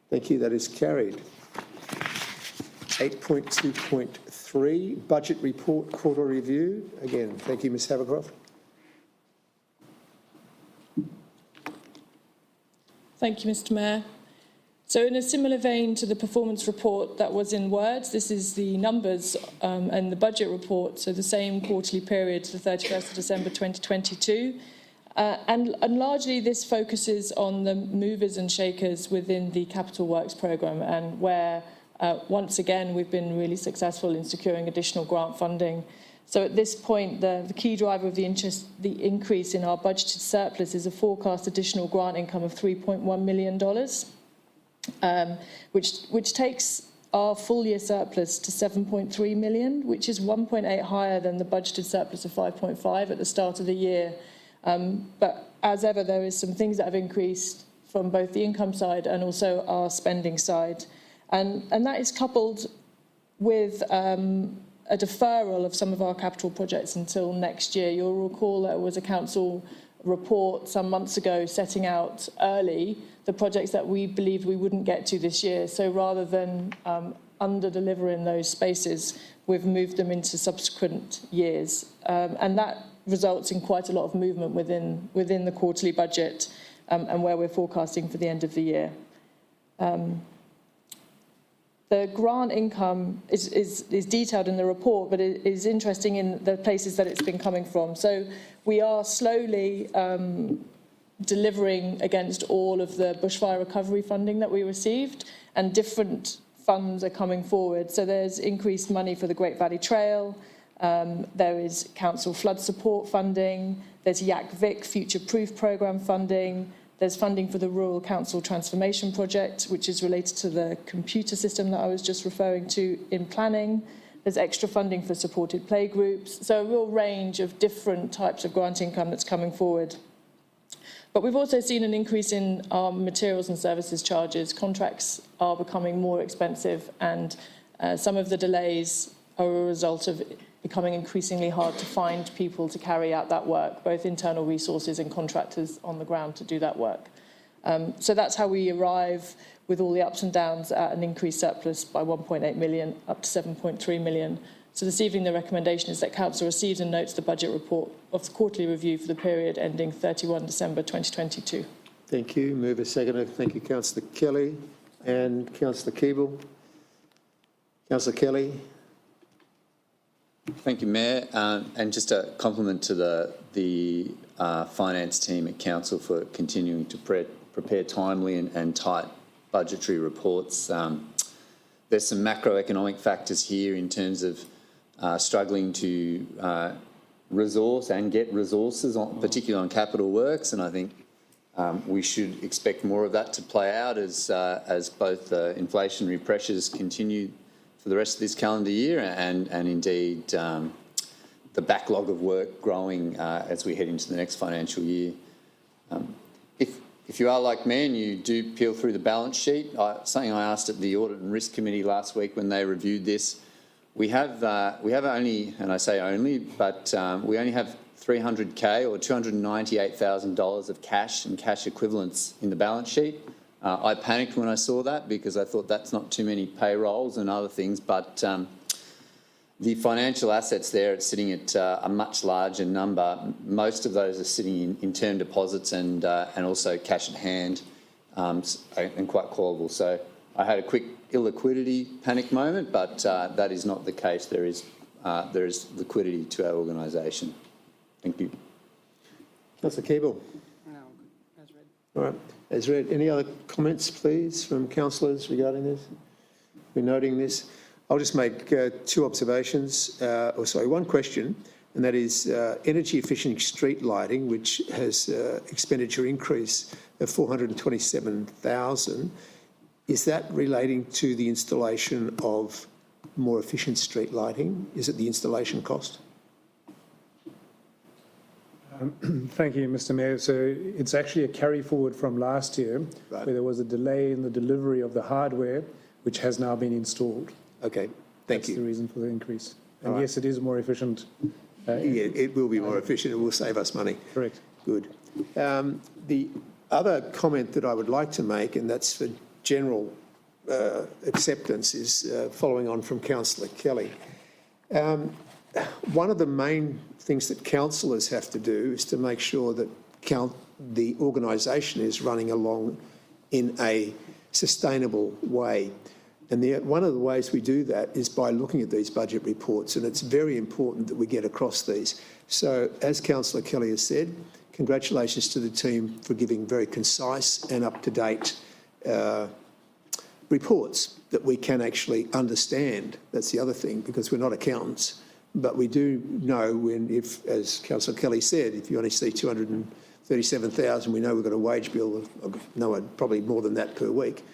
Thank you, that is carried. 8.2.3, Budget Report Quarter Review. Again, thank you, Ms Havercroft. Thank you, Mr Mayor. So in a similar vein to the performance report that was in words, this is the numbers and the budget report, so the same quarterly period to the 31st of December 2022. And largely this focuses on the movers and shakers within the Capital Works programme, and where, once again, we've been really successful in securing additional grant funding. So at this point, the key driver of the increase in our budgeted surplus is a forecast additional grant income of $3.1 million. Which takes our full year surplus to 7.3 million, which is 1.8 higher than the budgeted surplus of 5.5 at the start of the year. But as ever, there is some things that have increased from both the income side and also our spending side. And that is coupled with a deferral of some of our capital projects until next year. You'll recall there was a council report some months ago setting out early the projects that we believed we wouldn't get to this year. So rather than under-delivering those spaces, we've moved them into subsequent years. And that results in quite a lot of movement within the quarterly budget and where we're forecasting for the end of the year. The grant income is detailed in the report, but it is interesting in the places that it's been coming from. So we are slowly delivering against all of the bushfire recovery funding that we received, and different funds are coming forward. So there's increased money for the Great Valley Trail, there is council flood support funding, there's Yak Vic Future Proof Programme funding, there's funding for the Rural Council Transformation Project, which is related to the computer system that I was just referring to in planning. There's extra funding for supported playgroups. So a real range of different types of grant income that's coming forward. But we've also seen an increase in our materials and services charges. Contracts are becoming more expensive, and some of the delays are a result of it becoming increasingly hard to find people to carry out that work, both internal resources and contractors on the ground to do that work. So that's how we arrive, with all the ups and downs, at an increased surplus by 1.8 million up to 7.3 million. So this evening the recommendation is that Council receives and notes the budget report of the quarterly review for the period ending 31 December 2022. Thank you. Mover, seconder. Thank you, Councillor Kelly and Councillor Keeble. Councillor Kelly. Thank you, Mayor. And just a compliment to the finance team at Council for continuing to prepare timely and tight budgetary reports. There's some macroeconomic factors here in terms of struggling to resource and get resources, particularly on capital works, and I think we should expect more of that to play out as both inflationary pressures continue for the rest of this calendar year, and indeed the backlog of work growing as we head into the next financial year. If you are like me and you do peel through the balance sheet, something I asked at the Audit and Risk Committee last week when they reviewed this, we have only, and I say only, but we only have $300K or $298,000 of cash and cash equivalents in the balance sheet. I panicked when I saw that because I thought that's not too many payrolls and other things, but the financial assets there, it's sitting at a much larger number. Most of those are sitting in term deposits and also cash at hand, and quite callable. So I had a quick illiquidity panic moment, but that is not the case. There is liquidity to our organisation. Thank you. Councillor Keeble. All right. As read. Any other comments, please, from councillors regarding this? We're noting this. I'll just make two observations, one question, and that is energy efficient street lighting, which has expenditure increase of $427,000. Is that relating to the installation of more efficient street lighting? Is it the installation cost? Thank you, Mr. Mayor. So it's actually a carry forward from last year, where there was a delay in the delivery of the hardware, which has now been installed. Okay, thank you. That's the reason for the increase. And yes, it is more efficient. Yeah, it will be more efficient. It will save us money. Correct. Good. The other comment that I would like to make, and that's for general acceptance, is following on from Councillor Kelly. One of the main things that councillors have to do is to make sure that the organisation is running along in a sustainable way. And one of the ways we do that is by looking at these budget reports, and it's very important that we get across these. So, as Councillor Kelly has said, congratulations to the team for giving very concise and up-to-date reports that we can actually understand. That's the other thing, because we're not accountants, but we do know if, as Councillor Kelly said, if you only see 237,000, we know we've got a wage bill of probably more than that per week.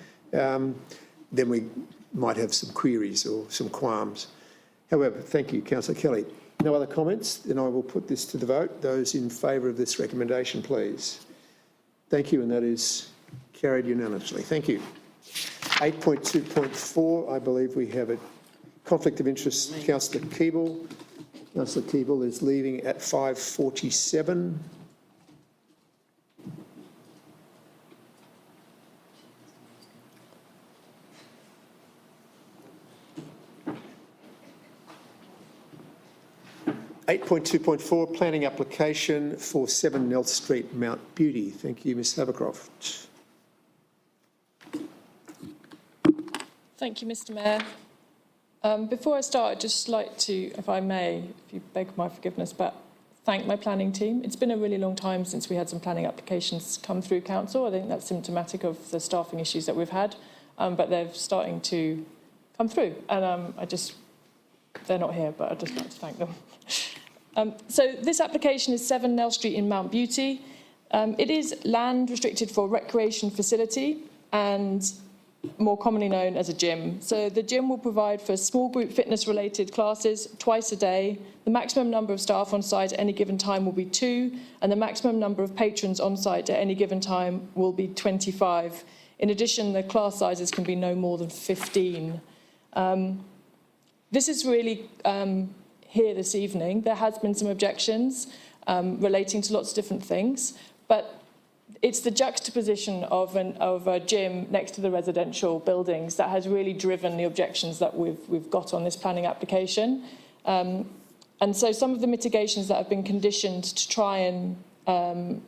Then we might have some queries or some qualms. However, thank you, Councillor Kelly. No other comments? Then I will put this to the vote. Those in favour of this recommendation, please. Thank you, and that is carried unanimously. Thank you. 8.2.4, I believe we have a conflict of interest. Councillor Keeble. Councillor Keeble is leaving at 5:47. (8.2.4) planning application for 7 Nell Street, Mount Beauty. Thank you, Ms Havercroft. Thank you, Mr Mayor. Before I start, I'd just like to, if I may, if you beg my forgiveness, but thank my planning team. It's been a really long time since we had some planning applications come through council. I think that's symptomatic of the staffing issues that we've had, but they're starting to come through. And they're not here, but I'd just like to thank them. So this application is 7 Nell Street in Mount Beauty. It is land restricted for recreation facility and more commonly known as a gym. So the gym will provide for small group fitness related classes twice a day. The maximum number of staff on site at any given time will be 2, and the maximum number of patrons on site at any given time will be 25. In addition, the class sizes can be no more than 15. This is really here this evening. There has been some objections relating to lots of different things, but it's the juxtaposition of a gym next to the residential buildings that has really driven the objections that we've got on this planning application. And so some of the mitigations that have been conditioned to try and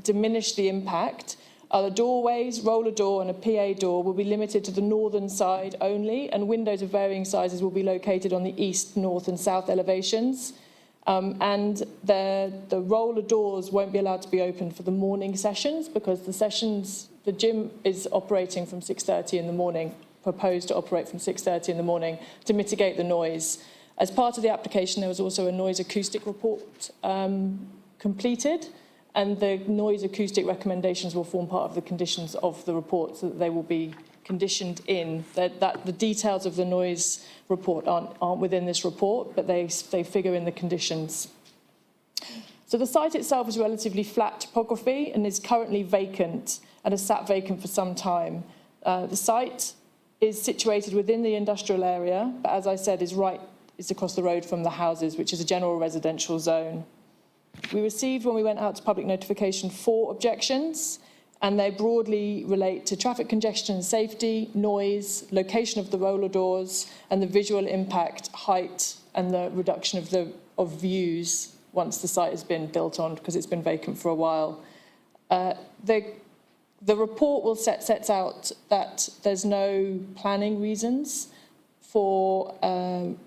diminish the impact are the doorways, roller door and a PA door will be limited to the northern side only, and windows of varying sizes will be located on the east, north and south elevations. And the roller doors won't be allowed to be open for the morning sessions because the gym is operating from 6:30 in the morning, proposed to operate from 6:30 in the morning to mitigate the noise. As part of the application, there was also a noise acoustic report completed, and the noise acoustic recommendations will form part of the conditions of the report, so that they will be conditioned in. That the details of the noise report aren't within this report, but they figure in the conditions. So the site itself is relatively flat topography and is currently vacant and has sat vacant for some time. The site is situated within the industrial area, but as I said, is across the road from the houses, which is a general residential zone. We received, when we went out to public notification, 4 objections, and they broadly relate to traffic congestion and safety, noise, location of the roller doors, and the visual impact, height, and the reduction of views once the site has been built on, because it's been vacant for a while. The report sets out that there's no planning reasons for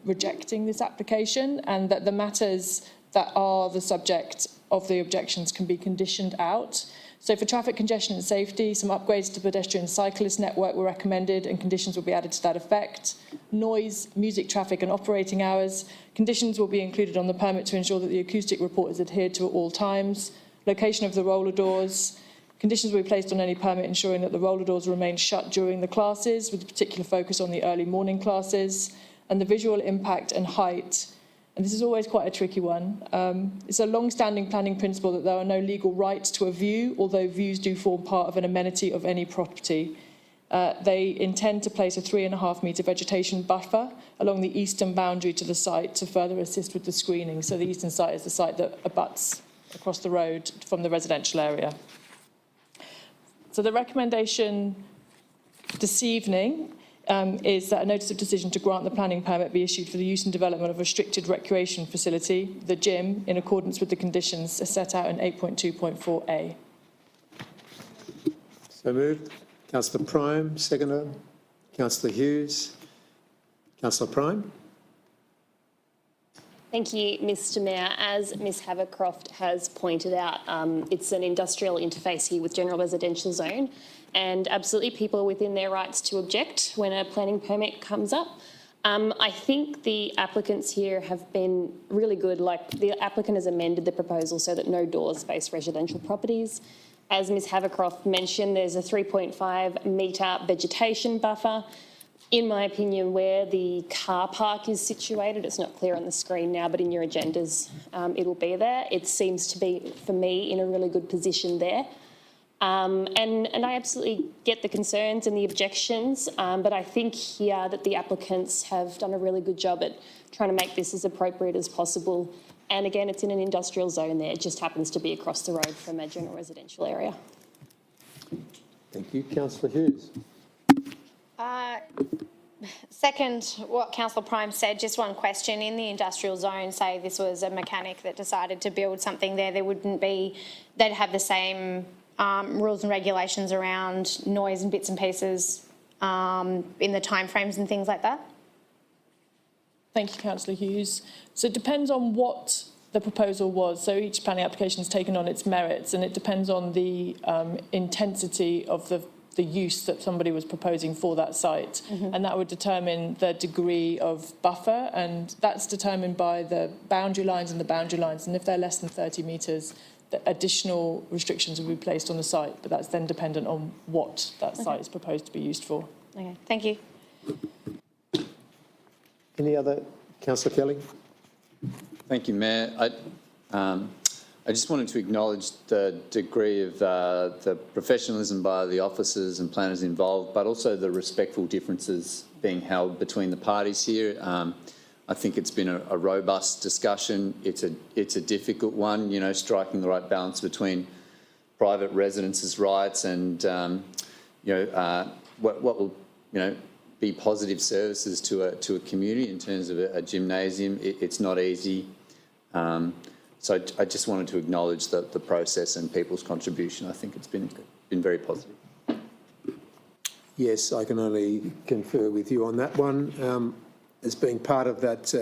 rejecting this application, and that the matters that are the subject of the objections can be conditioned out. So for traffic congestion and safety, some upgrades to pedestrian cyclist network were recommended and conditions will be added to that effect. Noise, music traffic and operating hours. Conditions will be included on the permit to ensure that the acoustic report is adhered to at all times. Location of the roller doors. Conditions will be placed on any permit ensuring that the roller doors remain shut during the classes, with a particular focus on the early morning classes. And the visual impact and height. And this is always quite a tricky one. It's a long-standing planning principle that there are no legal rights to a view, although views do form part of an amenity of any property. They intend to place a 3.5 metre vegetation buffer along the eastern boundary to the site to further assist with the screening. So the eastern site is the site that abuts across the road from the residential area. So the recommendation this evening is that a notice of decision to grant the planning permit be issued for the use and development of a restricted recreation facility, the gym, in accordance with the conditions set out in 8.2.4a. So moved. Councillor Prime, seconder. Councillor Hughes. Councillor Prime. Thank you, Mr Mayor. As Ms Havercroft has pointed out, it's an industrial interface here with general residential zone, and absolutely people are within their rights to object when a planning permit comes up. I think the applicants here have been really good. Like, the applicant has amended the proposal so that no doors face residential properties. As Ms Havercroft mentioned, there's a 3.5 metre vegetation buffer. In my opinion, where the car park is situated, it's not clear on the screen now, but in your agendas, it'll be there. It seems to be, for me, in a really good position there. And I absolutely get the concerns and the objections, but I think here that the applicants have done a really good job at trying to make this as appropriate as possible. And again, it's in an industrial zone there. It just happens to be across the road from a general residential area. Thank you. Councillor Hughes. Second what Councillor Prime said, just one question. In the industrial zone, say this was a mechanic that decided to build something there, they'd have the same rules and regulations around noise and bits and pieces in the timeframes and things like that? Thank you, Councillor Hughes. So it depends on what the proposal was. So each planning application is taken on its merits, and it depends on the intensity of the use that somebody was proposing for that site. And that would determine the degree of buffer, and that's determined by the boundary lines and the boundary lines. And if they're less than 30 metres, the additional restrictions will be placed on the site, but that's then dependent on what that site is proposed to be used for. Okay, thank you. Any other? Councillor Kelly. Thank you, Mayor. I just wanted to acknowledge the degree of the professionalism by the officers and planners involved, but also the respectful differences being held between the parties here. I think it's been a robust discussion. It's a difficult one, you know, striking the right balance between private residents' rights and what will, you know, be positive services to a community in terms of a gymnasium. It's not easy. So I just wanted to acknowledge the process and people's contribution. I think it's been very positive. Yes, I can only confer with you on that one. As being part of that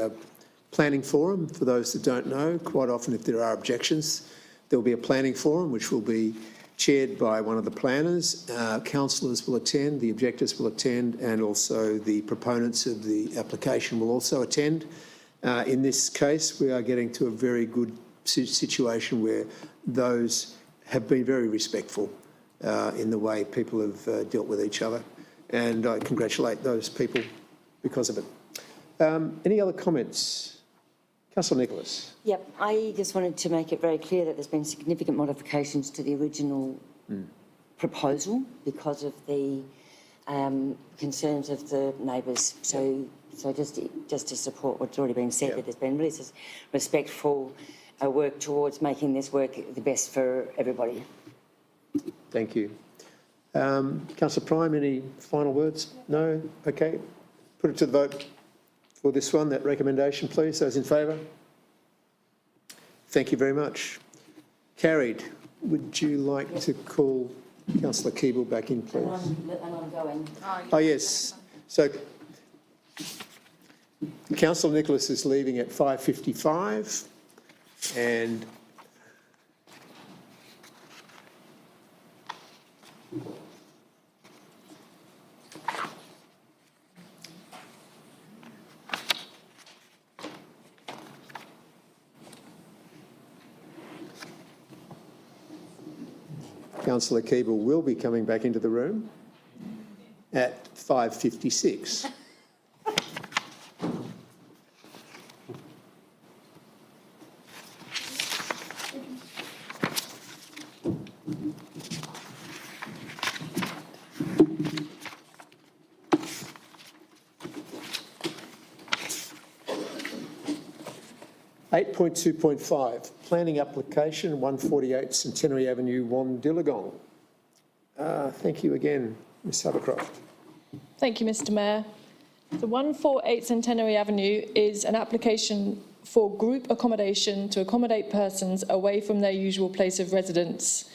planning forum, for those that don't know, quite often if there are objections, there will be a planning forum which will be chaired by one of the planners. Councillors will attend, the objectors will attend, and also the proponents of the application will also attend. In this case, we are getting to a very good situation where those have been very respectful in the way people have dealt with each other, and I congratulate those people because of it. Any other comments? Councillor Nicholas. Yep, I just wanted to make it very clear that there's been significant modifications to the original proposal because of the concerns of the neighbours. So just to support what's already been said, that there's been really respectful work towards making this work the best for everybody. Thank you. Councillor Prime, any final words? No? Okay. Put it to the vote for this one, that recommendation, please. Those in favour? Thank you very much. Carried. Would you like to call Councillor Keeble back in, please? And I'm going. Oh, yes. So Councillor Nicholas is leaving at 5:55 and Councillor Keeble will be coming back into the room at 5:56. (8.2.5) Planning application 148 Centenary Avenue, Wandillagong. Thank you again, Ms Havercroft. Thank you, Mr Mayor. The 148 Centenary Avenue is an application for group accommodation to accommodate persons away from their usual place of residence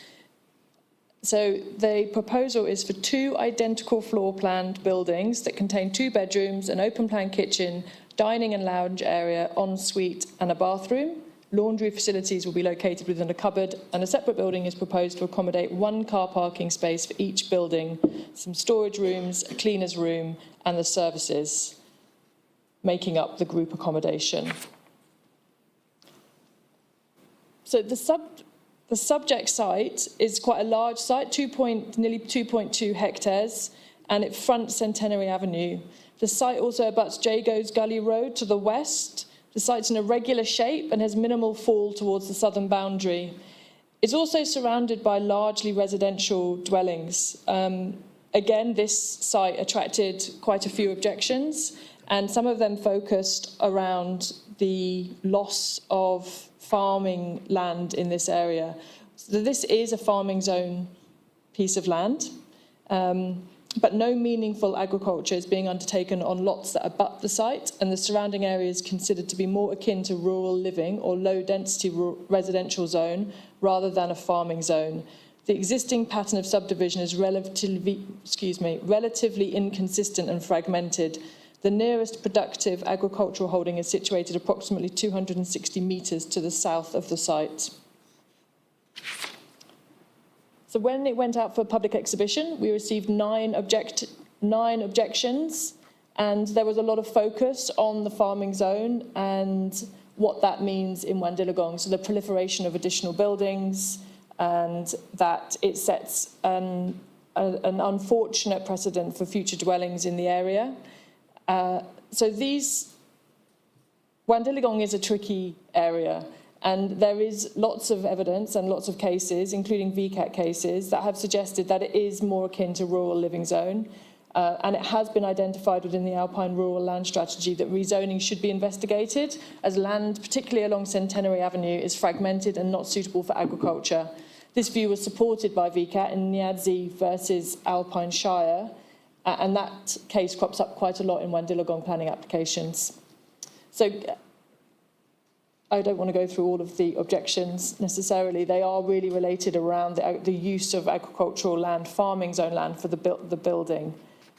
So the proposal is for 2 identical floor planned buildings that contain 2 bedrooms, an open plan kitchen, dining and lounge area, ensuite and a bathroom. Laundry facilities will be located within a cupboard, and a separate building is proposed to accommodate 1 car parking space for each building, some storage rooms, a cleaner's room and the services, making up the group accommodation. So the subject site is quite a large site, nearly 2.2 hectares, and it fronts Centenary Avenue. The site also abuts Jago's Gully Road to the west. The site's in a regular shape and has minimal fall towards the southern boundary. It's also surrounded by largely residential dwellings. Again, this site attracted quite a few objections, and some of them focused around the loss of farming land in this area. So this is a farming zone piece of land, but no meaningful agriculture is being undertaken on lots that abut the site, and the surrounding area is considered to be more akin to rural living or low-density residential zone rather than a farming zone. The existing pattern of subdivision is relatively inconsistent and fragmented. The nearest productive agricultural holding is situated approximately 260 metres to the south of the site. So when it went out for public exhibition, we received 9 objections, and there was a lot of focus on the farming zone and what that means in Wandillagong. So the proliferation of additional buildings, and that it sets an unfortunate precedent for future dwellings in the area. Wandillagong is a tricky area, and there is lots of evidence and lots of cases, including VCAT cases, that have suggested that it is more akin to rural living zone. And it has been identified within the Alpine Rural Land Strategy that rezoning should be investigated, as land, particularly along Centenary Avenue, is fragmented and not suitable for agriculture. This view was supported by VCAT in Nyadzi versus Alpine Shire, and that case crops up quite a lot in Wandillagong planning applications. So I don't want to go through all of the objections necessarily. They are really related around the use of agricultural land, farming zone land for the building.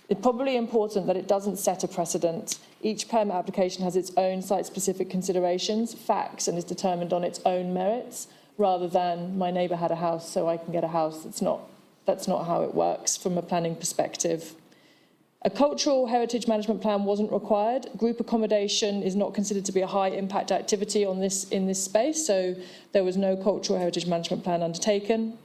It's probably important that it doesn't set a precedent. Each permit application has its own site-specific considerations, facts, and is determined on its own merits, rather than my neighbour had a house, so I can get a house. That's not how it works from a planning perspective. A cultural heritage management plan wasn't required. Group accommodation is not considered to be a high-impact activity in this space, so there was no cultural heritage management plan undertaken.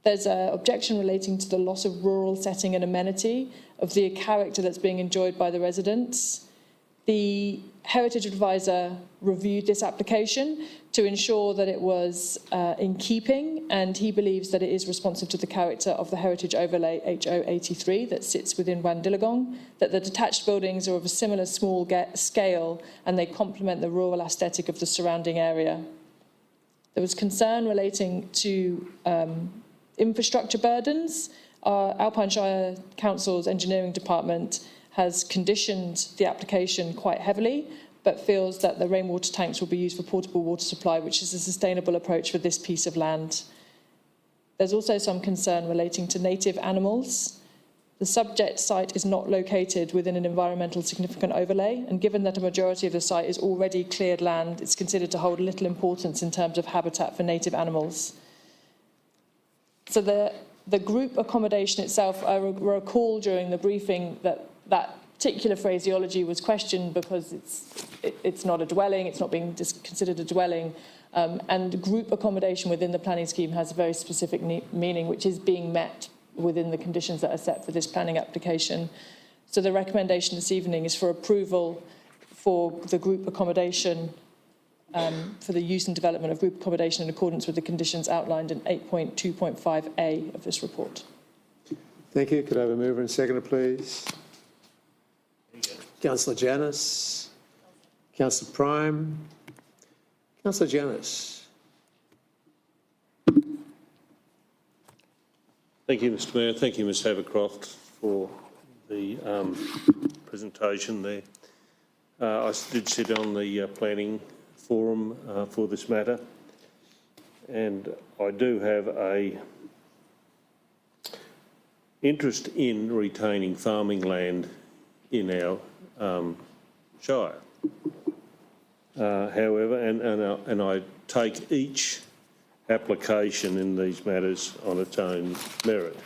There's an objection relating to the loss of rural setting and amenity of the character that's being enjoyed by the residents. The Heritage Advisor reviewed this application to ensure that it was in keeping, and he believes that it is responsive to the character of the Heritage Overlay HO83 that sits within Wandillagong, that the detached buildings are of a similar small scale and they complement the rural aesthetic of the surrounding area. There was concern relating to infrastructure burdens. Our Alpine Shire Council's engineering department has conditioned the application quite heavily, but feels that the rainwater tanks will be used for portable water supply, which is a sustainable approach for this piece of land. There's also some concern relating to native animals. The subject site is not located within an environmental significant overlay, and given that a majority of the site is already cleared land, it's considered to hold little importance in terms of habitat for native animals. So the group accommodation itself, I recall during the briefing that particular phraseology was questioned because it's not a dwelling, it's not being considered a dwelling, and group accommodation within the planning scheme has a very specific meaning, which is being met within the conditions that are set for this planning application. So the recommendation this evening is for approval for the group accommodation, for the use and development of group accommodation in accordance with the conditions outlined in 8.2.5A of this report. Thank you. Could I have a mover and seconder, please? Councillor Janus. Councillor Prime. Councillor Janus. Thank you, Mr Mayor. Thank you, Ms Havercroft, for the presentation there. I did sit on the planning forum for this matter, and I do have a interest in retaining farming land in our shire. However, and I take each application in these matters on its own merit.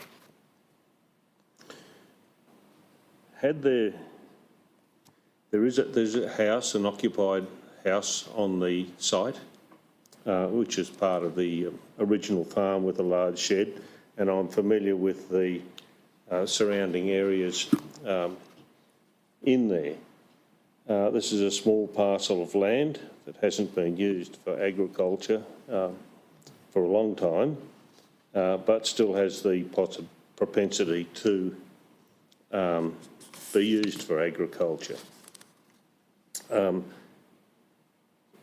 There's a house, an occupied house on the site, which is part of the original farm with a large shed, and I'm familiar with the surrounding areas in there. This is a small parcel of land that hasn't been used for agriculture for a long time, but still has the propensity to be used for agriculture.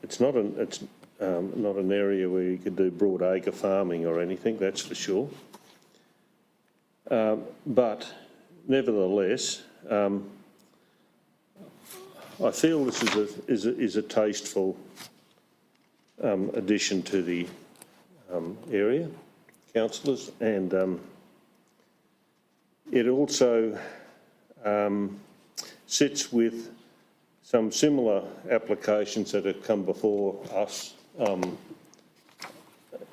It's not an area where you could do broad acre farming or anything, that's for sure. But nevertheless, I feel this is a tasteful addition to the area, councillors, and it also sits with some similar applications that have come before us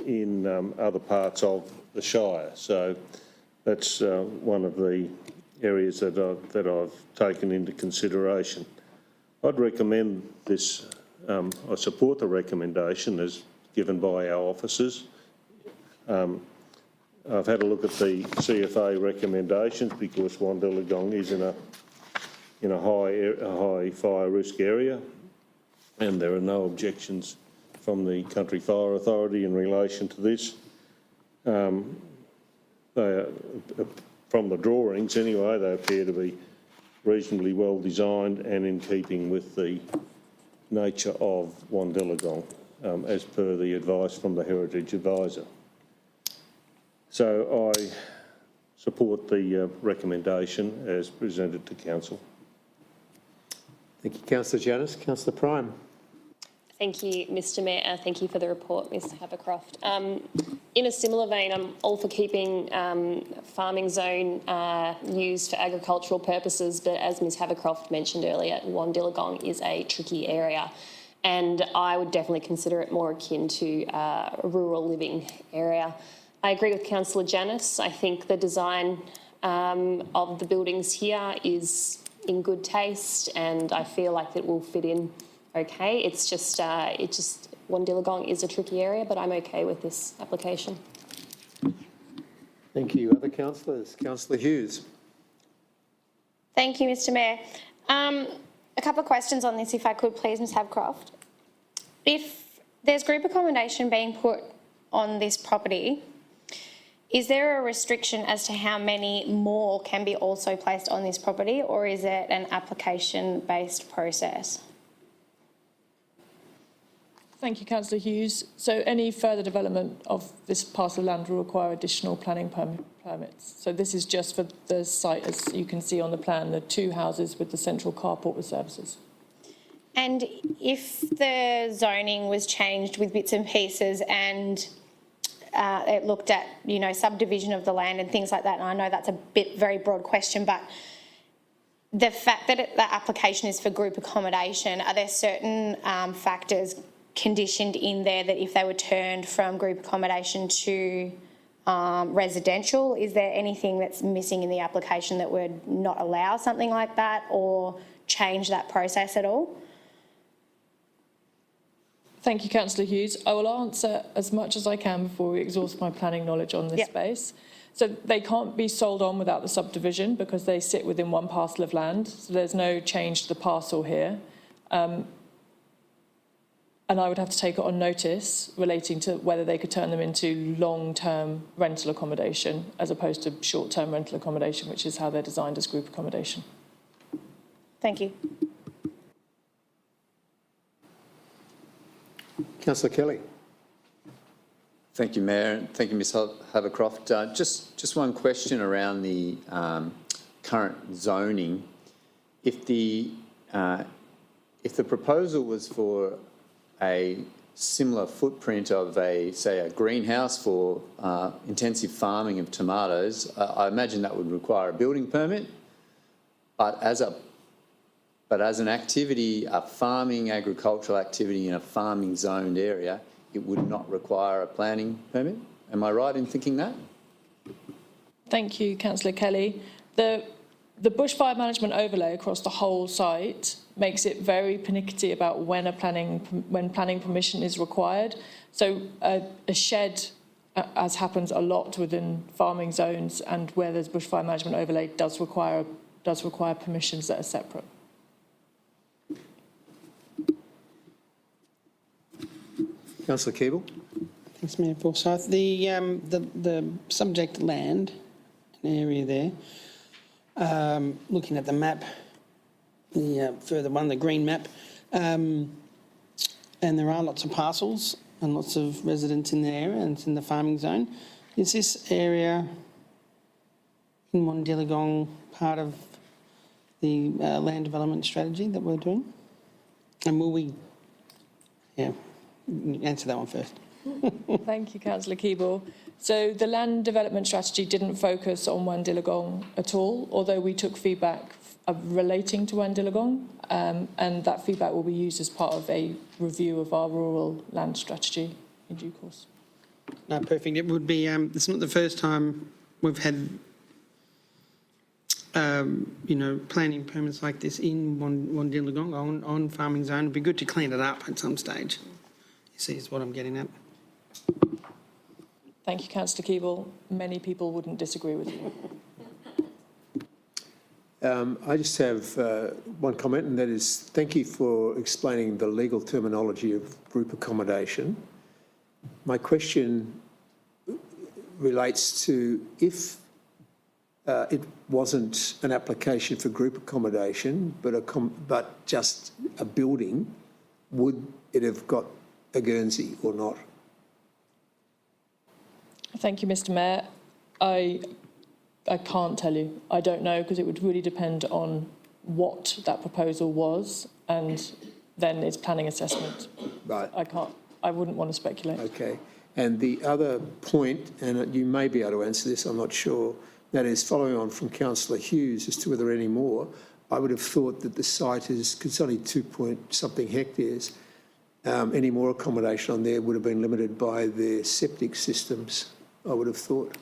in other parts of the Shire. So that's one of the areas that I've taken into consideration. I'd recommend this, I support the recommendation as given by our officers. I've had a look at the CFA recommendations because Wandillagong is in a high fire risk area, and there are no objections from the Country Fire Authority in relation to this. From the drawings anyway, they appear to be reasonably well designed and in keeping with the nature of Wandillagong, as per the advice from the Heritage Advisor. So I support the recommendation as presented to Council. Thank you, Councillor Janus. Councillor Prime. Thank you, Mr Mayor. Thank you for the report, Ms Havercroft. In a similar vein, I'm all for keeping farming zone used for agricultural purposes, but as Ms Havercroft mentioned earlier, Wandillagong is a tricky area, and I would definitely consider it more akin to a rural living area. I agree with Councillor Janus. I think the design of the buildings here is in good taste, and I feel like it will fit in okay. It's just, Wandillagong is a tricky area, but I'm okay with this application. Thank you. Other councillors? Councillor Hughes. Thank you, Mr Mayor. A couple of questions on this, if I could please, Ms Havercroft. If there's group accommodation being put on this property, is there a restriction as to how many more can be also placed on this property, or is it an application-based process? Thank you, Councillor Hughes. So any further development of this parcel of land will require additional planning permits. So this is just for the site, as you can see on the plan, the 2 houses with the central carport with services. And if the zoning was changed with bits and pieces and it looked at, subdivision of the land and things like that, and I know that's a very broad question, but the fact that the application is for group accommodation, are there certain factors conditioned in there that if they were turned from group accommodation to residential, is there anything that's missing in the application that would not allow something like that or change that process at all? Thank you, Councillor Hughes. I will answer as much as I can before we exhaust my planning knowledge on this space. So they can't be sold on without the subdivision because they sit within one parcel of land. So there's no change to the parcel here. And I would have to take it on notice relating to whether they could turn them into long-term rental accommodation as opposed to short-term rental accommodation, which is how they're designed as group accommodation. Thank you. Councillor Kelly. Thank you, Mayor, and thank you, Ms Havercroft. Just one question around the current zoning. If the proposal was for a similar footprint of say a greenhouse for intensive farming of tomatoes, I imagine that would require a building permit. But as an activity, a farming agricultural activity in a farming zoned area, it would not require a planning permit. Am I right in thinking that? Thank you, Councillor Kelly. The bushfire management overlay across the whole site makes it very pernickety about when planning permission is required. So a shed, as happens a lot within farming zones and where there's bushfire management overlay, does require permissions that are separate. Councillor Keeble. Thanks, Mayor Forsyth. The subject land, an area there, looking at the map, the further one, the green map, and there are lots of parcels and lots of residents in the area, and it's in the farming zone. Is this area in Wondiagong part of the land development strategy that we're doing? And will we... Yeah, answer that one first. Thank you, Councillor Keeble. So the land development strategy didn't focus on Wondiagong at all, although we took feedback relating to Wondiagong, and that feedback will be used as part of a review of our rural land strategy in due course. No, perfect. It would be, it's not the first time we've had, planning permits like this in Wondiagong on farming zone. It'd be good to clean it up at some stage. You see, is what I'm getting at. Thank you, Councillor Keeble. Many people wouldn't disagree with you. I just have one comment, and that is thank you for explaining the legal terminology of group accommodation. My question relates to if it wasn't an application for group accommodation, but just a building, would it have got a Guernsey or not? Thank you, Mr. Mayor. I can't tell you. I don't know, because it would really depend on what that proposal was and then its planning assessment. Right. I wouldn't want to speculate. Okay. And the other point, and you may be able to answer this, I'm not sure, that is following on from Councillor Hughes as to whether any more, I would have thought that the site is, because it's only 2-point-something hectares, any more accommodation on there would have been limited by their septic systems, I would have thought.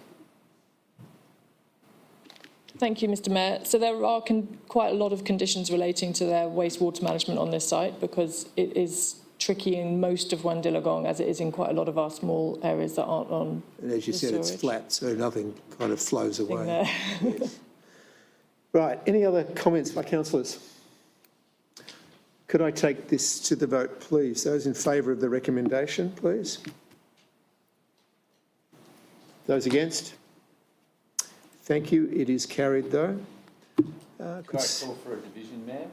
Thank you, Mr. Mayor. So there are quite a lot of conditions relating to their wastewater management on this site, because it is tricky in most of Wondiagong, as it is in quite a lot of our small areas that aren't on. And as you said, storage. it's flat, so nothing kind of flows away. There. Yes. Right. Any other comments by councillors? Could I take this to the vote, please? Those in favour of the recommendation, please. Those against? Thank you. It is carried, though. Could I call for a division, Mayor?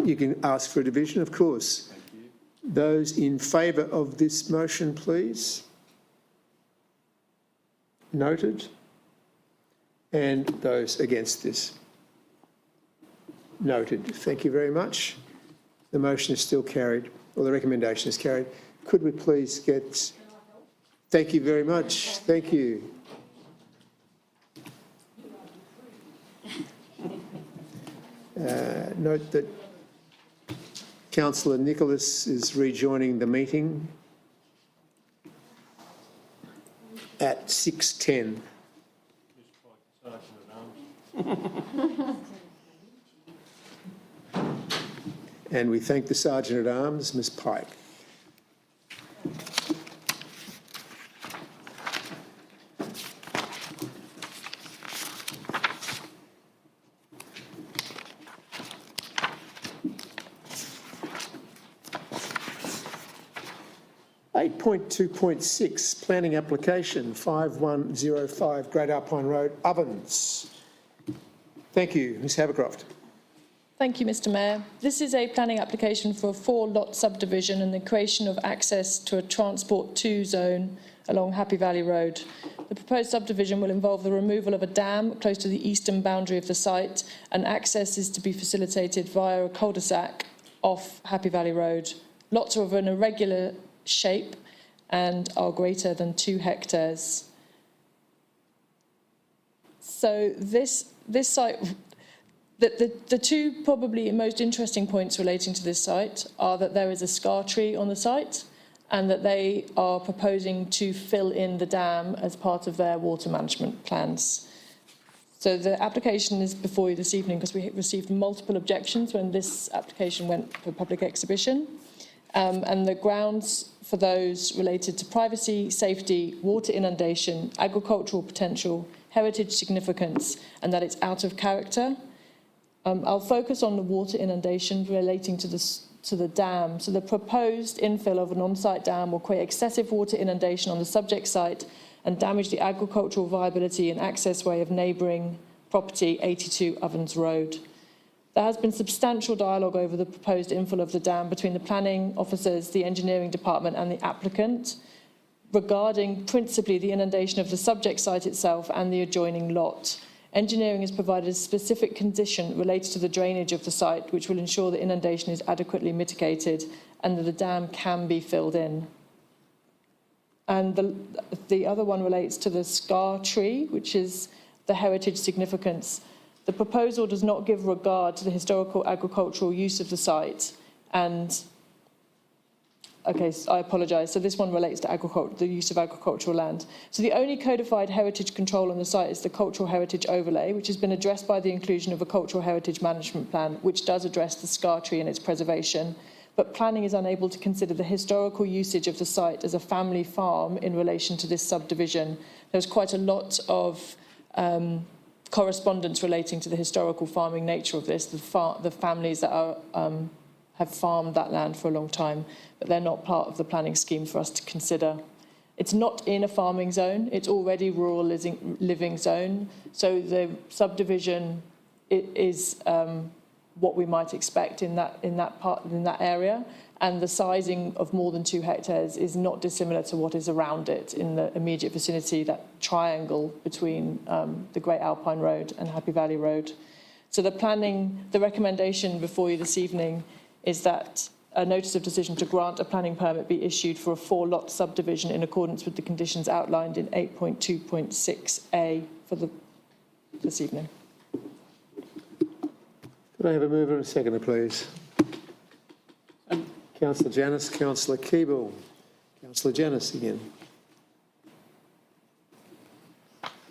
You can ask for a division, of course. Thank you. Those in favour of this motion, please. Noted. And those against this. Noted. Thank you very much. The motion is still carried, or the recommendation is carried. Could we please get... Thank you very much. Thank you. Note that Councillor Nicholas is rejoining the meeting at 6:10. And we thank the Sergeant-at-Arms, Ms Pike. Point 2.6, planning application 5105 Great Alpine Road, Ovens. Thank you, Ms Havercroft. Thank you, Mr. Mayor. This is a planning application for a 4-lot subdivision and the creation of access to a Transport 2 zone along Happy Valley Road. The proposed subdivision will involve the removal of a dam close to the eastern boundary of the site, and access is to be facilitated via a cul-de-sac off Happy Valley Road. Lots are of an irregular shape and are greater than 2 hectares. So this site, the two probably most interesting points relating to this site are that there is a scar tree on the site and that they are proposing to fill in the dam as part of their water management plans. So the application is before you this evening because we received multiple objections when this application went for public exhibition. And the grounds for those related to privacy, safety, water inundation, agricultural potential, heritage significance, and that it's out of character. I'll focus on the water inundation relating to the dam. So the proposed infill of an on-site dam will create excessive water inundation on the subject site and damage the agricultural viability and access way of neighbouring property 82 Ovens Road. There has been substantial dialogue over the proposed infill of the dam between the planning officers, the engineering department and the applicant regarding principally the inundation of the subject site itself and the adjoining lot. Engineering has provided a specific condition related to the drainage of the site which will ensure that inundation is adequately mitigated and that the dam can be filled in. And the other one relates to the scar tree, which is the heritage significance. The proposal does not give regard to the historical agricultural use of the site. And, okay, I apologise. So this one relates to the use of agricultural land. So the only codified heritage control on the site is the cultural heritage overlay, which has been addressed by the inclusion of a cultural heritage management plan, which does address the scar tree and its preservation. But planning is unable to consider the historical usage of the site as a family farm in relation to this subdivision. There was quite a lot of correspondence relating to the historical farming nature of this, the families that have farmed that land for a long time, but they're not part of the planning scheme for us to consider. It's not in a farming zone, it's already rural living zone, so the subdivision is what we might expect in that area, and the sizing of more than 2 hectares is not dissimilar to what is around it in the immediate vicinity, that triangle between the Great Alpine Road and Happy Valley Road. So the recommendation before you this evening is that a notice of decision to grant a planning permit be issued for a 4-lot subdivision in accordance with the conditions outlined in 8.2.6A for this evening. Could I have a mover and a seconder, please? Councillor Janus, Councillor Keeble. Councillor Janus again.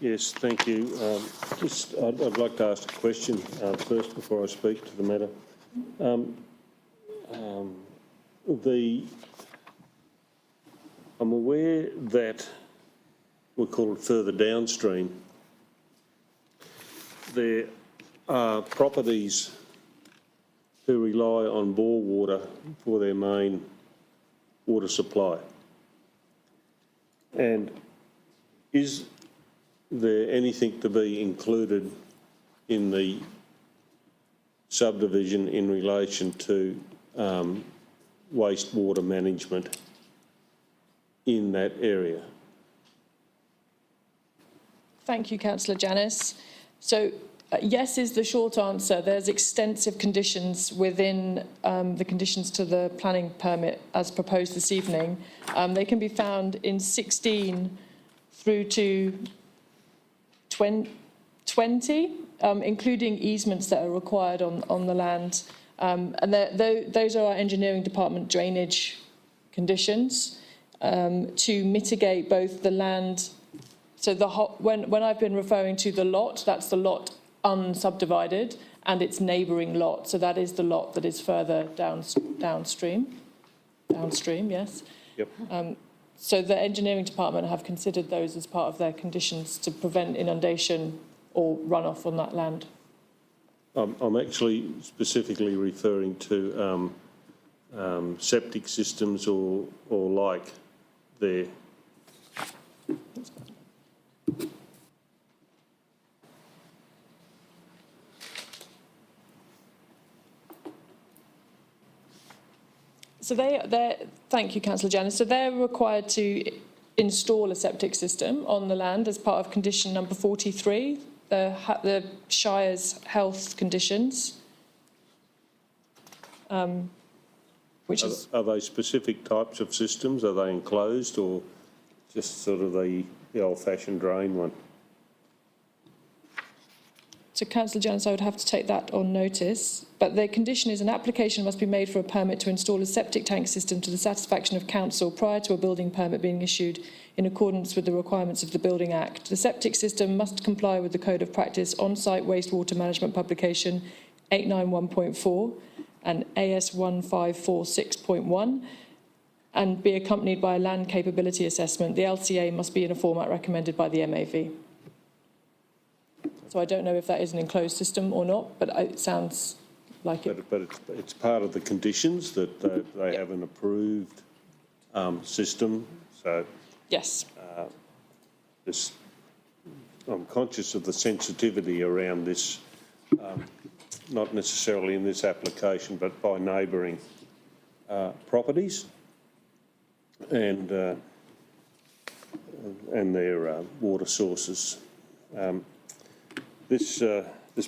Yes, thank you. I'd like to ask a question first before I speak to the matter. I'm aware that, we'll call it further downstream, there are properties who rely on bore water for their main water supply. And is there anything to be included in the subdivision in relation to wastewater management in that area? Thank you, Councillor Janus. So yes is the short answer. There's extensive conditions within the conditions to the planning permit as proposed this evening. They can be found in 16 through to 20, including easements that are required on the land. And those are our engineering department drainage conditions to mitigate both the land. So when I've been referring to the lot, that's the lot unsubdivided and its neighbouring lot. So that is the lot that is further downstream, yes. Yep. So the engineering department have considered those as part of their conditions to prevent inundation or runoff on that land. I'm actually specifically referring to septic systems or like there. So thank you, Councillor Janus. So they're required to install a septic system on the land as part of condition number 43, the Shire's health conditions. which is Are they specific types of systems? Are they enclosed or just sort of the old-fashioned drain one? So Councillor Janus, I would have to take that on notice, but the condition is an application must be made for a permit to install a septic tank system to the satisfaction of council prior to a building permit being issued in accordance with the requirements of the Building Act. The septic system must comply with the Code of Practice on-site wastewater management publication 891.4 and AS 1546.1 and be accompanied by a land capability assessment. The LCA must be in a format recommended by the MAV. So I don't know if that is an enclosed system or not, but it sounds like it. But it's part of the conditions that they have an approved system. So Yes. I'm conscious of the sensitivity around this, not necessarily in this application, but by neighbouring properties and their water sources. This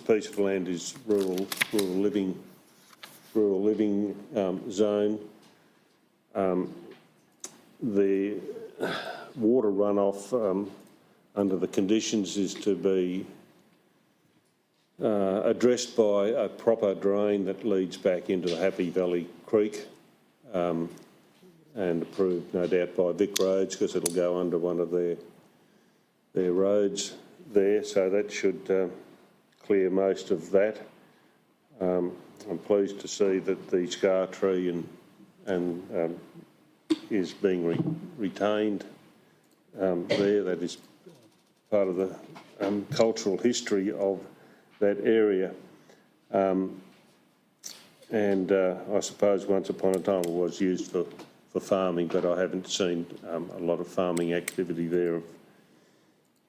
piece of land is rural living zone. The water runoff under the conditions is to be addressed by a proper drain that leads back into the Happy Valley Creek, and approved no doubt by Vic Roads because it'll go under one of their roads there, so that should clear most of that. I'm pleased to see that the scar tree and is being retained there. That is part of the cultural history of that area. And I suppose once upon a time it was used for farming, but I haven't seen a lot of farming activity there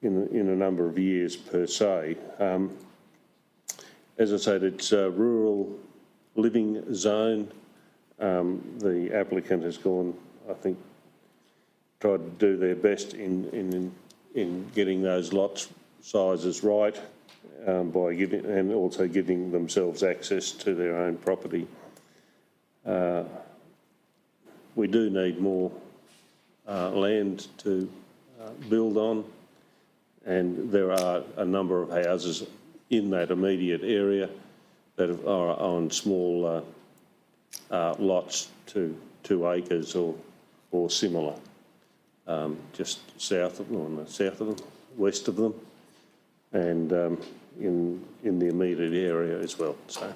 in a number of years per se. As I said, it's a rural living zone. The applicant has gone, I think, tried to do their best in getting those lot sizes right by giving and also giving themselves access to their own property. We do need more land to build on, and there are a number of houses in that immediate area that are on small lots to 2 acres or similar, just south of them, west of them, and in the immediate area as well. So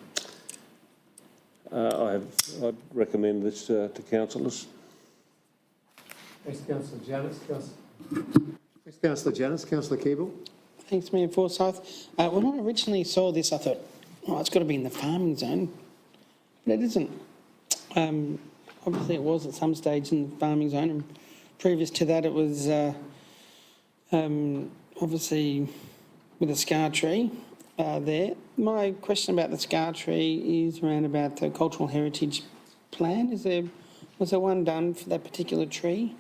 I'd recommend this to councillors. Thanks, Councillor Janus. Thanks, Councillor Janus. Councillor Keeble. Thanks, Mayor Forsyth. When I originally saw this, I thought, oh, it's got to be in the farming zone. But it isn't. Obviously, it was at some stage in the farming zone, and previous to that, it was obviously with a scar tree there. My question about the scar tree is around about the cultural heritage plan. Was there one done for that particular tree?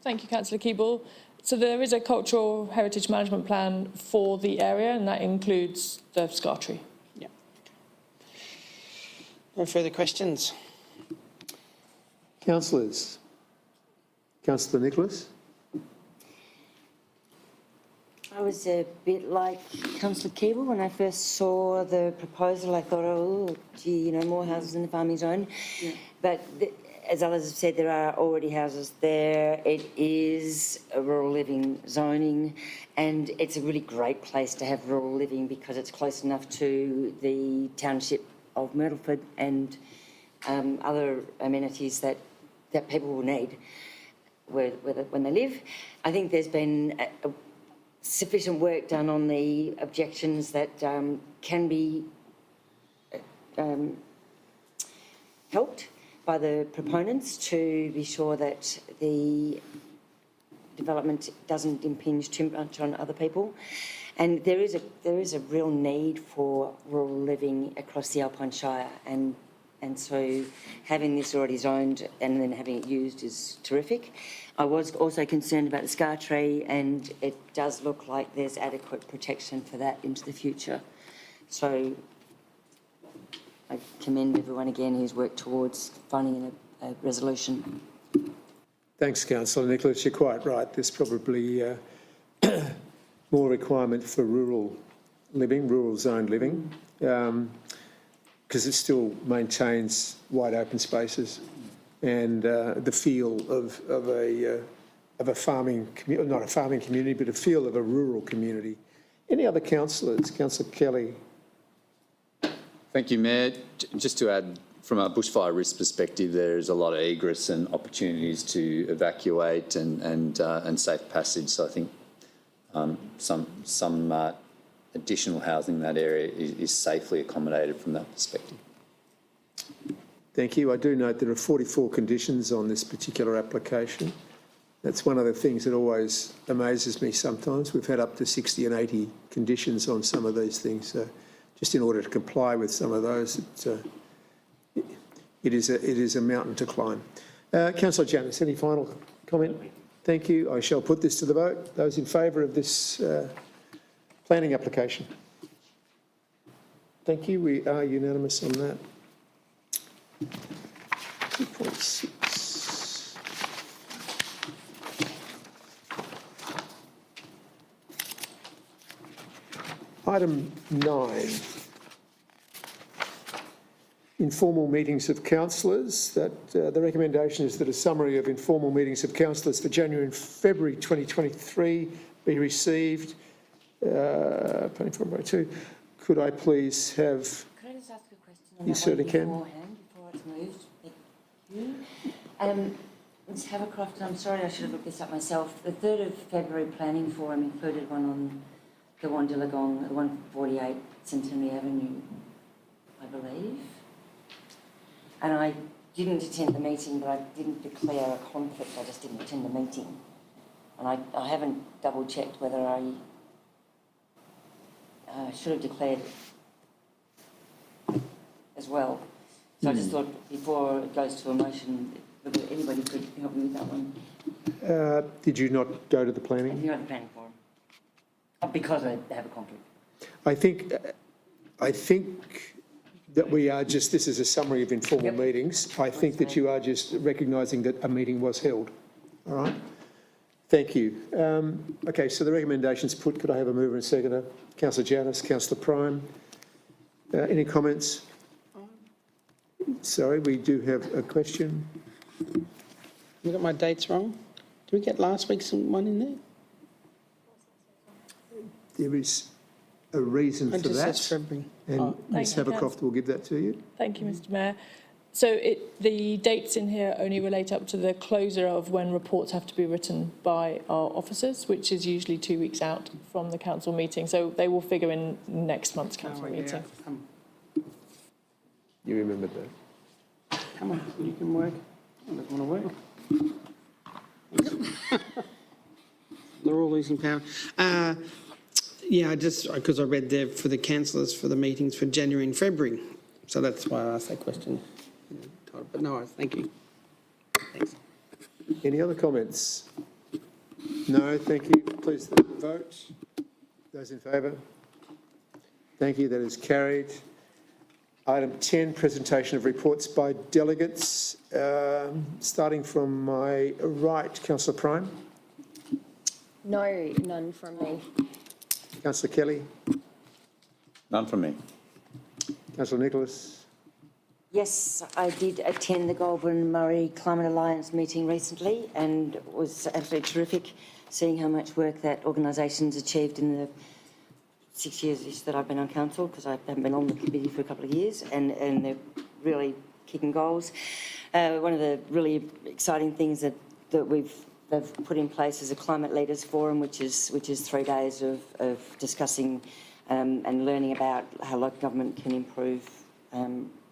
Thank you, Councillor Keeble. So there is a cultural heritage management plan for the area, and that includes the scar tree. Yeah. No further questions. Councillors. Councillor Nicholas. I was a bit like Councillor Keeble when I first saw the proposal. I thought, oh, gee, more houses in the farming zone. Yeah. But as others have said, there are already houses there. It is a rural living zoning, and it's a really great place to have rural living because it's close enough to the township of Myrtleford and other amenities that people will need when they live. I think there's been sufficient work done on the objections that can be helped by the proponents to be sure that the development doesn't impinge too much on other people. And there is a real need for rural living across the Alpine Shire, and so having this already zoned and then having it used is terrific. I was also concerned about the scar tree, and it does look like there's adequate protection for that into the future. So I commend everyone again who's worked towards finding a resolution. Thanks, Councillor Nicholas. You're quite right. There's probably more requirement for rural living, rural zoned living, because it still maintains wide open spaces and the feel of a farming community, not a farming community, but a feel of a rural community. Any other councillors? Councillor Kelly. Thank you, Mayor. Just to add, from a bushfire risk perspective, there's a lot of egress and opportunities to evacuate and safe passage. So I think some additional housing in that area is safely accommodated from that perspective. Thank you. I do note there are 44 conditions on this particular application. That's one of the things that always amazes me sometimes. We've had up to 60 and 80 conditions on some of these things. So just in order to comply with some of those, it is a mountain to climb. Councillor Janus, any final comment? Thank you. I shall put this to the vote. Those in favour of this planning application? Thank you. We are unanimous on that. 2.6. Item 9. Informal meetings of councillors. That the recommendation is that a summary of informal meetings of councillors for January and February 2023 be received. Planning for February 2. Could I please have? Could I just ask a question on You that certainly one can. beforehand, before it's moved? Thank you. Ms Havercroft, I'm sorry, I should have looked this up myself. The 3rd of February Planning Forum included one on the Wandillagong at 148 Centenary Avenue, I believe. And I didn't attend the meeting, but I didn't declare a conflict, I just didn't attend the meeting. And I haven't double checked whether I should have declared it as well. So I just thought before it goes to a motion, whether anybody could help me with that one. Did you not go to the planning? You're at the planning forum. Because I have a conflict. I think that we are just, this is a summary of informal meetings. I think that you are just recognising that a meeting was held. All right? Thank you. Okay, so the recommendation's put. Could I have a mover and seconder? Councillor Janus, Councillor Prime. Any comments? Sorry, we do have a question. You got my dates wrong? Did we get last week's one in there? There is a reason for It just that. says February. And Ms Thank you, Havercroft will give that to you. Thank you, Mr Mayor. So the dates in here only relate up to the closure of when reports have to be written by our officers, which is usually 2 weeks out from the council meeting. So they will figure in next month's council meeting. You remembered that. Come on, you can work. I don't want to work. They're all losing power. Yeah, I just, because I read there for the councillors for the meetings for January and February. So that's why I asked that question. But no, thank you. Thanks. Any other comments? No, thank you. Please vote. Those in favour? Thank you. That is carried. Item 10, presentation of reports by delegates. Starting from my right, Councillor Prime. No, none from me. Councillor Kelly. None from me. Councillor Nicholas. Yes, I did attend the Goulburn Murray Climate Alliance meeting recently and it was absolutely terrific seeing how much work that organisation's achieved in the 6 years that I've been on council, because I haven't been on the committee for a couple of years, and they're really kicking goals. One of the really exciting things that they've put in place is a Climate Leaders Forum, which is 3 days of discussing and learning about how local government can improve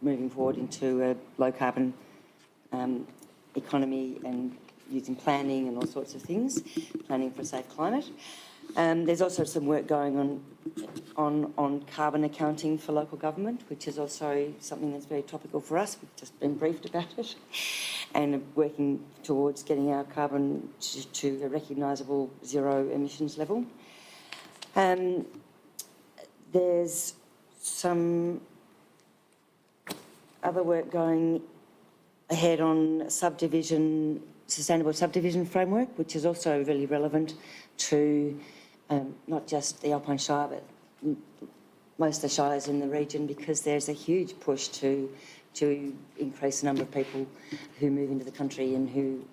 moving forward into a low carbon economy and using planning and all sorts of things, planning for a safe climate. There's also some work going on carbon accounting for local government, which is also something that's very topical for us. We've just been briefed about it and working towards getting our carbon to a recognisable zero emissions level. There's some other work going ahead on sustainable subdivision framework, which is also really relevant to not just the Alpine Shire, but most of the shires in the region, because there's a huge push to increase the number of people who move into the country and who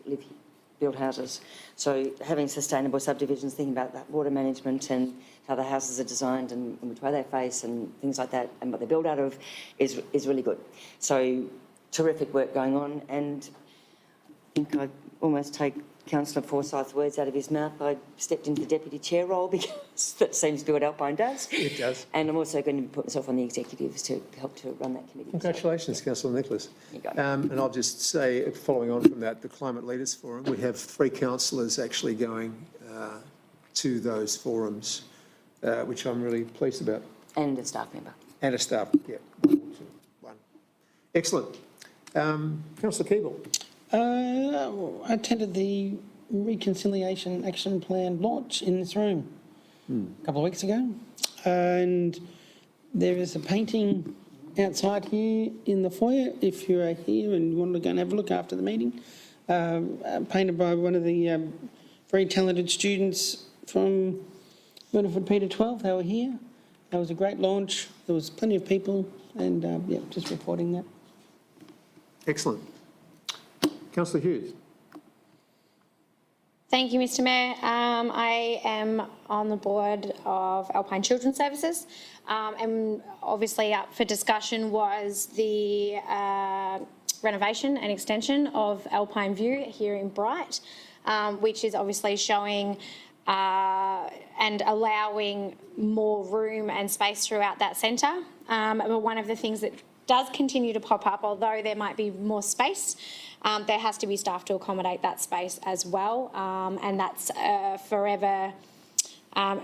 build houses. So having sustainable subdivisions, thinking about that water management and how the houses are designed and which way they face and things like that and what they're built out of is really good. So terrific work going on, and I think I almost take Councillor Forsyth's words out of his mouth. I stepped into the deputy chair role because that seems to be what Alpine does. It does. And I'm also going to put myself on the executives to help to run that committee. Congratulations, Councillor Nicholas. You got it. And I'll just say, following on from that, the Climate Leaders Forum, we have 3 councillors actually going to those forums, which I'm really pleased about. And a staff member. And a staff, yeah, one. Excellent. Councillor Keeble. I attended the Reconciliation Action Plan launch in this room a couple of weeks ago, and there is a painting outside here in the foyer, if you are here and you want to go and have a look after the meeting, painted by one of the very talented students from Winifred Peter 12. They were here. It was a great launch. There was plenty of people, and yeah, just reporting that. Excellent. Councillor Hughes. Thank you, Mr Mayor. I am on the board of Alpine Children's Services, and obviously up for discussion was the renovation and extension of Alpine View here in Bright, which is obviously showing and allowing more room and space throughout that centre. But one of the things that does continue to pop up, although there might be more space, there has to be staff to accommodate that space as well, and that's forever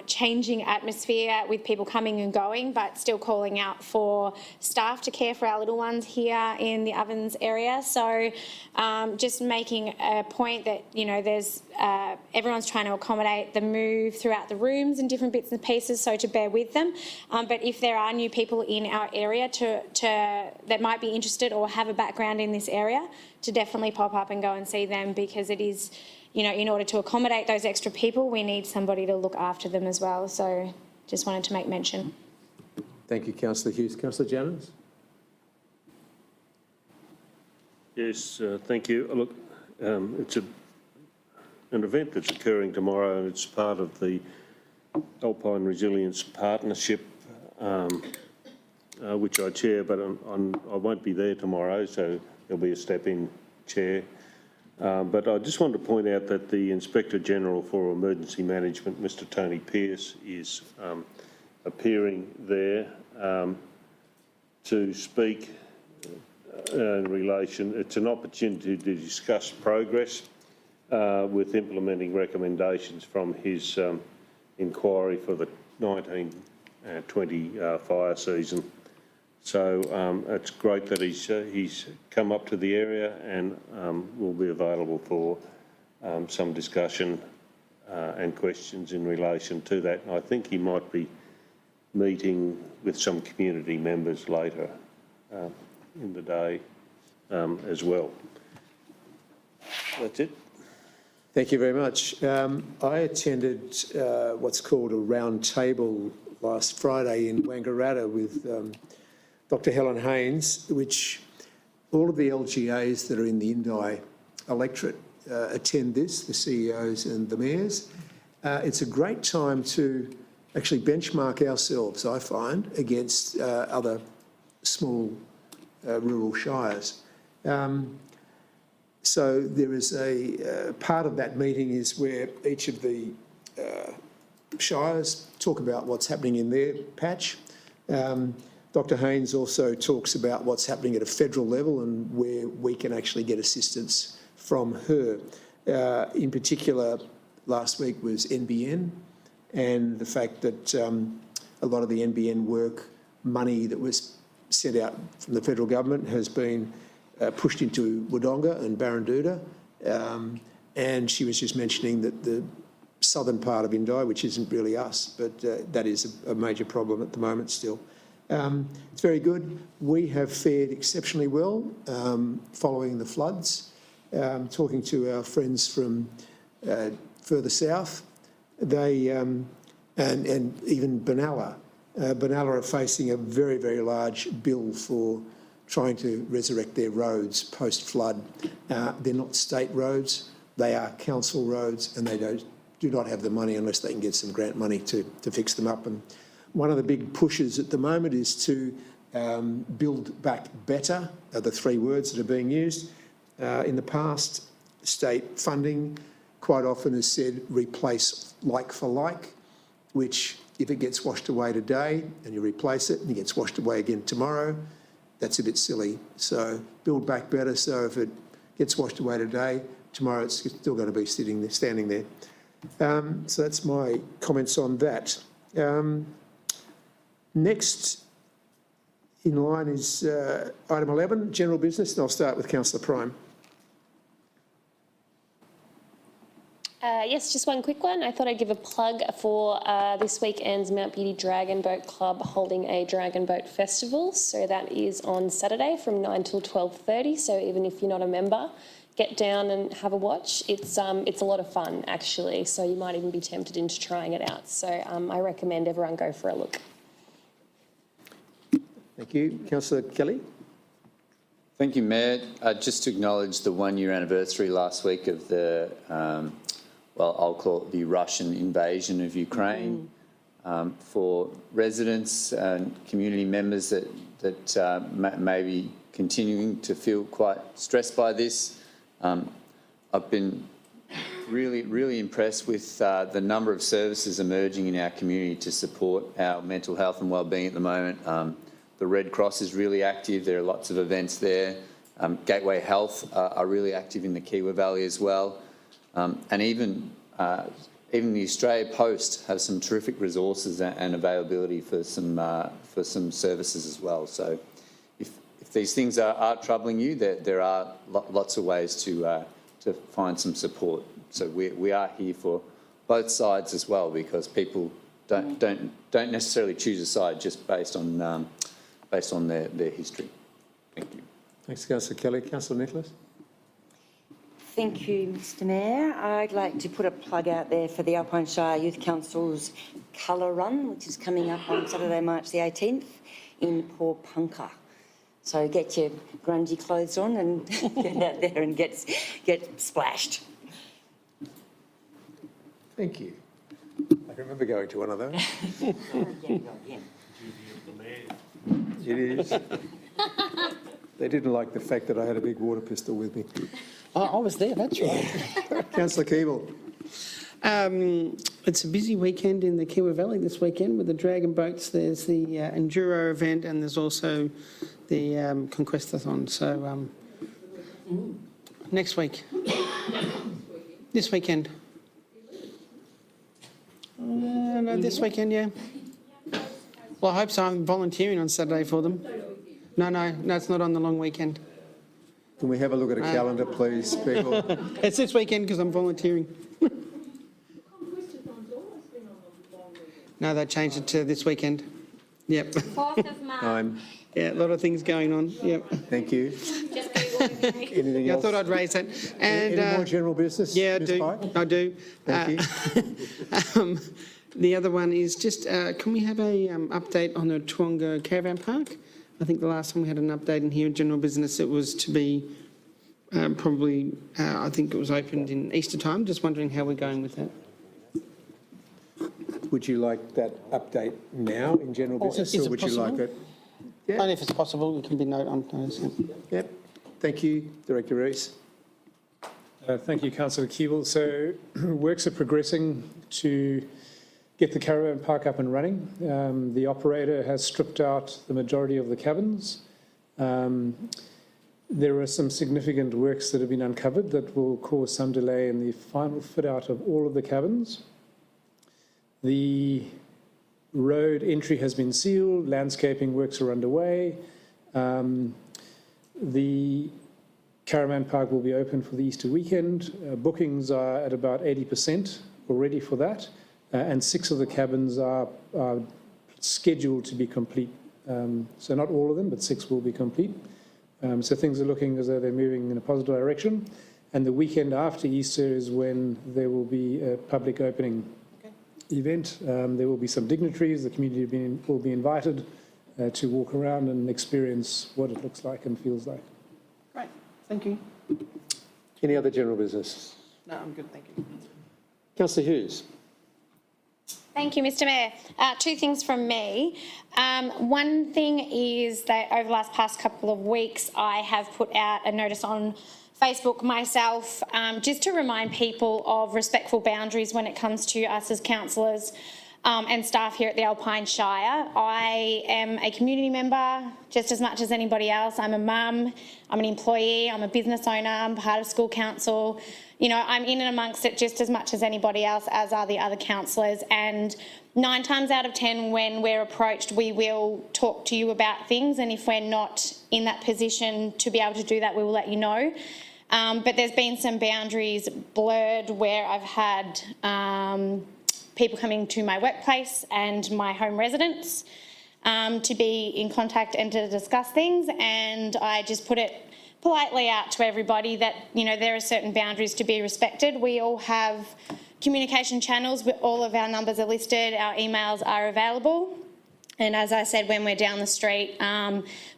changing atmosphere with people coming and going, but still calling out for staff to care for our little ones here in the Ovens area. So just making a point that, you know, there's everyone's trying to accommodate the move throughout the rooms and different bits and pieces, so to bear with them. But if there are new people in our area that might be interested or have a background in this area, to definitely pop up and go and see them, because it is, you know, in order to accommodate those extra people, we need somebody to look after them as well. So just wanted to make mention. Thank you, Councillor Hughes. Councillor Janners. Yes, thank you. Look, it's an event that's occurring tomorrow, and it's part of the Alpine Resilience Partnership, which I chair, but I won't be there tomorrow, so there'll be a step-in chair. But I just want to point out that the Inspector General for Emergency Management, Mr Tony Pearce, is appearing there to speak in relation. It's an opportunity to discuss progress with implementing recommendations from his inquiry for the 1920 fire season. So it's great that he's come up to the area and will be available for some discussion and questions in relation to that. And I think he might be meeting with some community members later in the day as well. That's it. Thank you very much. I attended what's called a round table last Friday in Wangaratta with Dr Helen Haynes, which all of the LGAs that are in the Indi electorate attend this, the CEOs and the mayors. It's a great time to actually benchmark ourselves, I find, against other small rural shires. So there is a part of that meeting is where each of the shires talk about what's happening in their patch. Dr Haynes also talks about what's happening at a federal level and where we can actually get assistance from her. In particular, last week was NBN and the fact that a lot of the NBN work money that was sent out from the federal government has been pushed into Wodonga and Barranduda. And she was just mentioning that the southern part of Indi, which isn't really us, but that is a major problem at the moment still. It's very good. We have fared exceptionally well following the floods. Talking to our friends from further south, they and even Benalla. Benalla are facing a very, very large bill for trying to resurrect their roads post-flood. They're not state roads, they are council roads, and they do not have the money unless they can get some grant money to fix them up. And one of the big pushes at the moment is to build back better, are the three words that are being used. In the past, state funding quite often has said replace like for like, which if it gets washed away today and you replace it and it gets washed away again tomorrow, that's a bit silly. So build back better, so if it gets washed away today, tomorrow it's still going to be standing there. So that's my comments on that. Next in line is item 11, general business, and I'll start with Councillor Prime. Yes, just one quick one. I thought I'd give a plug for this weekend's Mount Beauty Dragon Boat Club holding a Dragon Boat Festival. So that is on Saturday from 9 till 12:30. So even if you're not a member, get down and have a watch. It's a lot of fun, actually. So you might even be tempted into trying it out. So I recommend everyone go for a look. Thank you. Councillor Kelly. Thank you, Mayor. Just to acknowledge the 1-year anniversary last week of the, I'll call it the Russian invasion of Ukraine. For residents and community members that may be continuing to feel quite stressed by this, I've been really impressed with the number of services emerging in our community to support our mental health and wellbeing at the moment. The Red Cross is really active. There are lots of events there. Gateway Health are really active in the Kiewa Valley as well. And even the Australia Post have some terrific resources and availability for some services as well. So if these things are troubling you, there are lots of ways to find some support. So we are here for both sides as well, because people don't necessarily choose a side just based on their history. Thank you. Thanks, Councillor Kelly. Councillor Nicholas. Thank you, Mr Mayor. I'd like to put a plug out there for the Alpine Shire Youth Council's Colour Run, which is coming up on Saturday, March the 18th in Port Punka. So get your grungy clothes on and get out there and get splashed. Thank you. I can remember going to one of those. It is. They didn't like the fact that I had a big water pistol with me. I was there, that's right. Councillor Keeble. It's a busy weekend in the Kiewa Valley this weekend with the dragon boats. There's the Enduro event and there's also the Conquestathon. So next week. This weekend. No, this weekend, yeah. Well, I hope so. I'm volunteering on Saturday for them. No, it's not on the long weekend. Can we have a look at a calendar, please, people? It's this weekend because I'm volunteering. No, they changed it to this weekend. Yep. 4th of March. Yeah, a lot of things going on. Yep. Thank you. Just Google it. Anything Yeah, I else? thought I'd raise that. And Any more general business? yeah, I Ms. do. Pike? I do. Thank you. The other one is just, can we have a update on the Toowoomba Caravan Park? I think the last time we had an update in here in general business, it was to be probably, I think it was opened in Easter time. Just wondering how we're going with that. Would you like that update now in general business, is or it would you like possible? it? Yeah. Only if it's possible, it can be noted on notice. Yep. Thank you, Director Rees. Thank you, Councillor Keeble. So works are progressing to get the caravan park up and running. The operator has stripped out the majority of the cabins. There are some significant works that have been uncovered that will cause some delay in the final fit out of all of the cabins. The road entry has been sealed, landscaping works are underway. The caravan park will be open for the Easter weekend. Bookings are at about 80% already for that, and 6 of the cabins are scheduled to be complete So not all of them, but 6 will be complete. So things are looking as though they're moving in a positive direction. And the weekend after Easter is when there will be a public opening event. There will be some dignitaries, the community will be invited to walk around and experience what it looks like and feels like. Great, thank you. Any other general business? No, I'm good, thank you. Councillor Hughes. Thank you, Mr Mayor. 2 things from me. One thing is that over the past couple of weeks, I have put out a notice on Facebook myself, just to remind people of respectful boundaries when it comes to us as councillors and staff here at the Alpine Shire. I am a community member just as much as anybody else. I'm a mum, I'm an employee, I'm a business owner, I'm part of school council. You know, I'm in and amongst it just as much as anybody else, as are the other councillors. And 9 times out of 10, when we're approached, we will talk to you about things. And if we're not in that position to be able to do that, we will let you know. But there's been some boundaries blurred where I've had people coming to my workplace and my home residence to be in contact and to discuss things. And I just put it politely out to everybody that, you know, there are certain boundaries to be respected. We all have communication channels, all of our numbers are listed, our emails are available. And as I said, when we're down the street,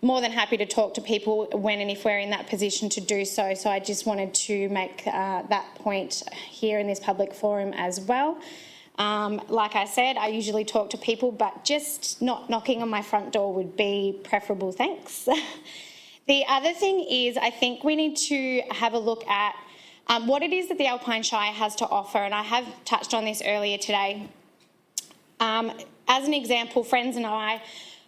more than happy to talk to people when and if we're in that position to do so. So I just wanted to make that point here in this public forum as well. Like I said, I usually talk to people, but just not knocking on my front door would be preferable, thanks. The other thing is, I think we need to have a look at what it is that the Alpine Shire has to offer, and I have touched on this earlier today. As an example, friends and I,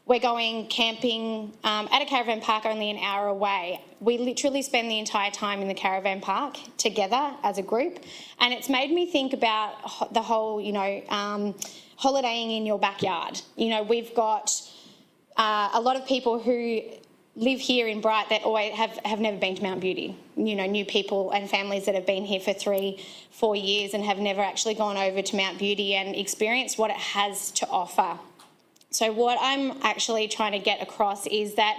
we're going camping at a caravan park only an hour away. We literally spend the entire time in the caravan park together as a group, and it's made me think about the whole, you know, holidaying in your backyard. You know, we've got a lot of people who live here in Bright that always have never been to Mount Beauty. You know, new people and families that have been here for 3-4 years and have never actually gone over to Mount Beauty and experienced what it has to offer. So what I'm actually trying to get across is that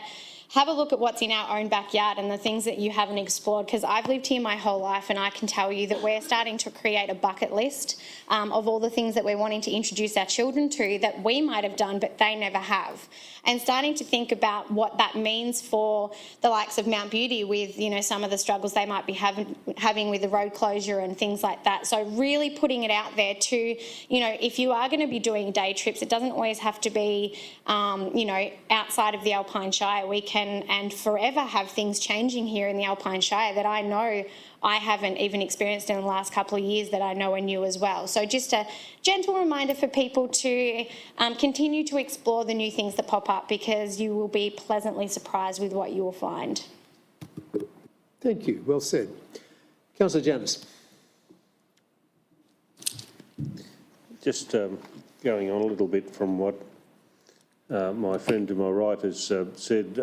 have a look at what's in our own backyard and the things that you haven't explored, because I've lived here my whole life and I can tell you that we're starting to create a bucket list of all the things that we're wanting to introduce our children to that we might have done but they never have, and starting to think about what that means for the likes of Mount Beauty with, you know, some of the struggles they might be having with the road closure and things like that. So really putting it out there to, you know, if you are going to be doing day trips, it doesn't always have to be, you know, outside of the Alpine Shire. We can and forever have things changing here in the Alpine Shire that I know I haven't even experienced in the last couple of years that I know are new as well. So just a gentle reminder for people to continue to explore the new things that pop up, because you will be pleasantly surprised with what you will find. Thank you. Well said. Councillor Janus. Just going on a little bit from what my friend to my right has said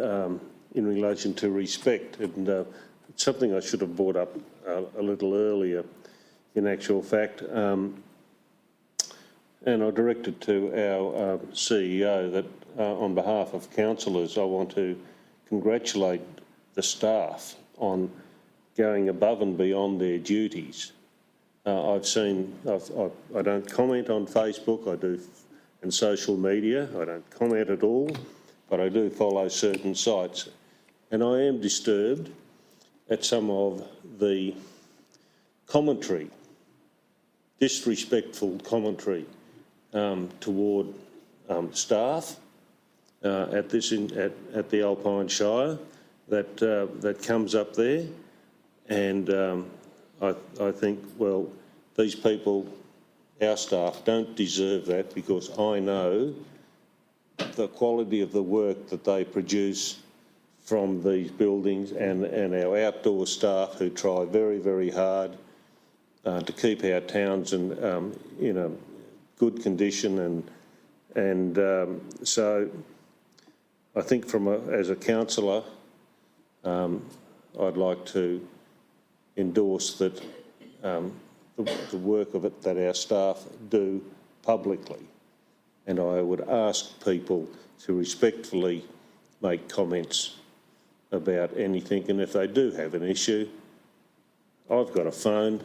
in relation to respect, and it's something I should have brought up a little earlier in actual fact, and I directed to our CEO that on behalf of councillors I want to congratulate the staff on going above and beyond their duties. I've seen, I don't comment on Facebook, I do, and social media, I don't comment at all, but I do follow certain sites. And I am disturbed at some of the commentary, disrespectful commentary toward staff at the Alpine Shire that comes up there, and I think, well, these people, our staff, don't deserve that, because I know the quality of the work that they produce from these buildings, and our outdoor staff who try very, very hard to keep our towns in a good condition, and so I think as a councillor, I'd like to endorse that the work of it that our staff do publicly, and I would ask people to respectfully make comments about anything, and if they do have an issue, I've got a phone,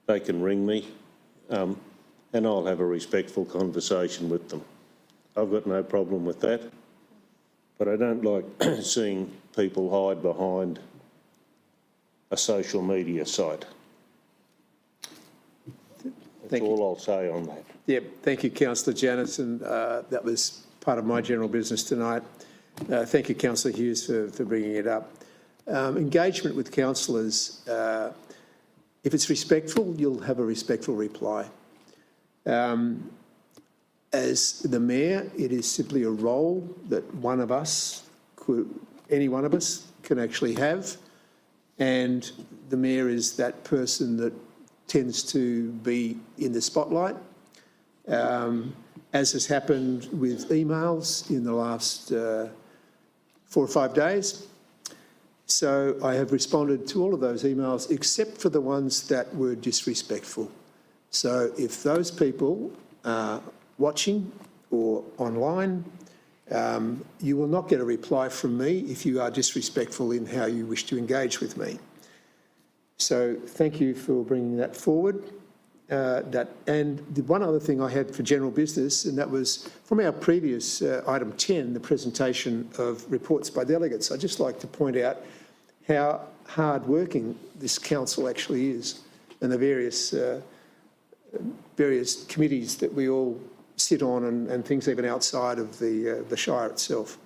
they can ring me, and I'll have a respectful conversation with them. I've got no problem with that, but I don't like seeing people hide behind a social media site. That's all I'll say on that. Yeah, thank you, Councillor Janus, and that was part of my general business tonight. Thank you, Councillor Hughes, for bringing it up. Engagement with councillors, if it's respectful, you'll have a respectful reply. As the mayor, it is simply a role that any one of us can actually have, and the mayor is that person that tends to be in the spotlight, as has happened with emails in the last 4 or 5 days. So I have responded to all of those emails except for the ones that were disrespectful. So if those people are watching or online, you will not get a reply from me if you are disrespectful in how you wish to engage with me. So thank you for bringing that forward. And the one other thing I had for general business, and that was from our previous item 10, the presentation of reports by delegates. I'd just like to point out how hard-working this council actually is, and the various committees that we all sit on, and things even outside of the Shire itself.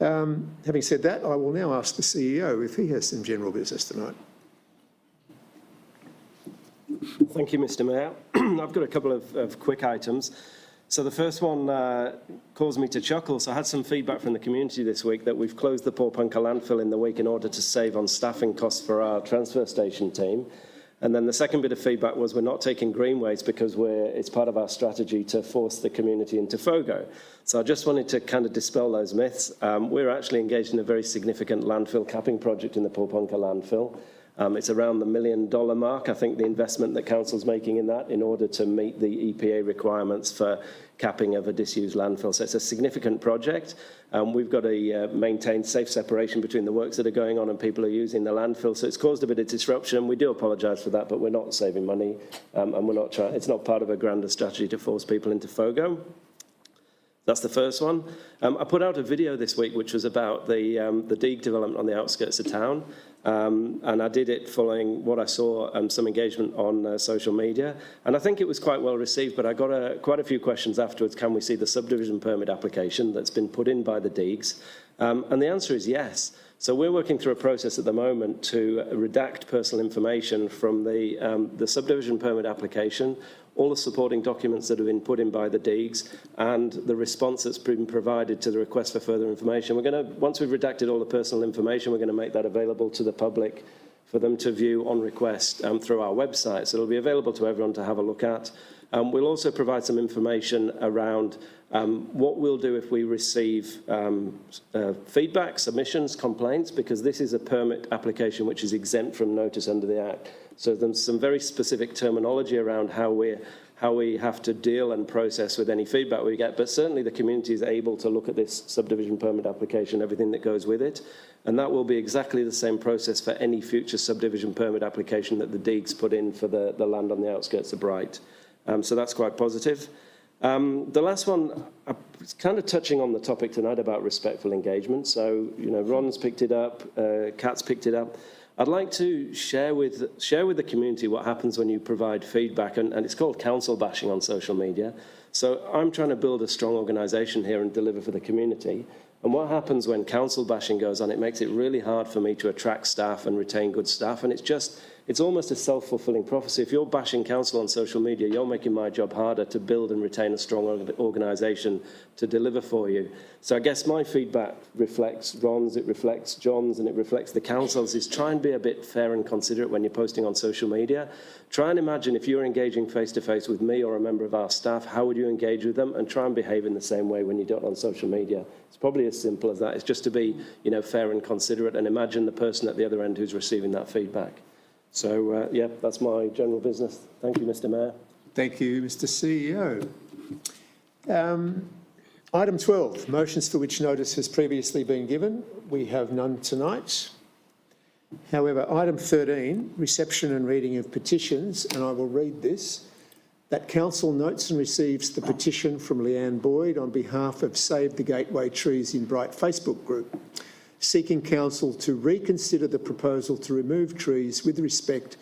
Having said that, I will now ask the CEO if he has some general business tonight. Thank you, Mr. Mayor. I've got a couple of quick items. So the first one caused me to chuckle. So I had some feedback from the community this week that we've closed the Porepunkah landfill in the week in order to save on staffing costs for our transfer station team. And then the second bit of feedback was we're not taking green waste because it's part of our strategy to force the community into FOGO. So I just wanted to kind of dispel those myths. We're actually engaged in a very significant landfill capping project in the Porepunkah landfill. It's around the $1 million mark, I think, the investment that Council's making in that in order to meet the EPA requirements for capping of a disused landfill. So it's a significant project. We've got to maintain safe separation between the works that are going on and people who are using the landfill. So it's caused a bit of disruption. We do apologise for that, but we're not saving money, and we're not trying. It's not part of a grander strategy to force people into FOGO. That's the first one. I put out a video this week which was about the Deeg development on the outskirts of town. And I did it following what I saw, some engagement on social media. And I think it was quite well received, but I got quite a few questions afterwards. Can we see the subdivision permit application that's been put in by the Deegs? And the answer is yes. So we're working through a process at the moment to redact personal information from the subdivision permit application, all the supporting documents that have been put in by the Deegs, and the response that's been provided to the request for further information. Once we've redacted all the personal information, we're going to make that available to the public for them to view on request through our website. So it'll be available to everyone to have a look at. We'll also provide some information around what we'll do if we receive feedback, submissions, complaints, because this is a permit application which is exempt from notice under the Act. So there's some very specific terminology around how we have to deal and process with any feedback we get, but certainly the community is able to look at this subdivision permit application, everything that goes with it, and that will be exactly the same process for any future subdivision permit application that the Deegs put in for the land on the outskirts of Bright. So that's quite positive. The last one, I was kind of touching on the topic tonight about respectful engagement. So, Ron's picked it up, Kat's picked it up. I'd like to share with the community what happens when you provide feedback, and it's called council bashing on social media. So I'm trying to build a strong organisation here and deliver for the community. And what happens when council bashing goes on, it makes it really hard for me to attract staff and retain good staff, and it's almost a self-fulfilling prophecy. If you're bashing council on social media, you're making my job harder to build and retain a strong organisation to deliver for you. So I guess my feedback reflects Ron's, it reflects John's, and it reflects the council's, is try and be a bit fair and considerate when you're posting on social media. Try and imagine if you're engaging face-to-face with me or a member of our staff, how would you engage with them? And try and behave in the same way when you do it on social media. It's probably as simple as that. It's just to be, fair and considerate, and imagine the person at the other end who's receiving that feedback. So, that's my general business. Thank you, Mr. Mayor. Thank you, Mr. CEO. Item 12, motions for which notice has previously been given. We have none tonight. However, item 13, reception and reading of petitions, and I will read this, that council notes and receives the petition from Leanne Boyd on behalf of Save the Gateway Trees in Bright Facebook group, seeking council to reconsider the proposal to remove trees with respect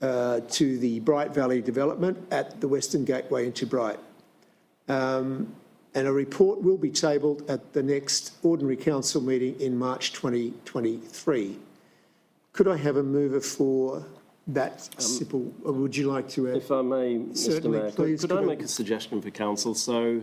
to the Bright Valley development at the Western Gateway into Bright. And a report will be tabled at the next ordinary council meeting in March 2023. Could I have a mover for that simple, or would you like to add? If I may, Mr Certainly, Mayor, please, could I make a suggestion for council? So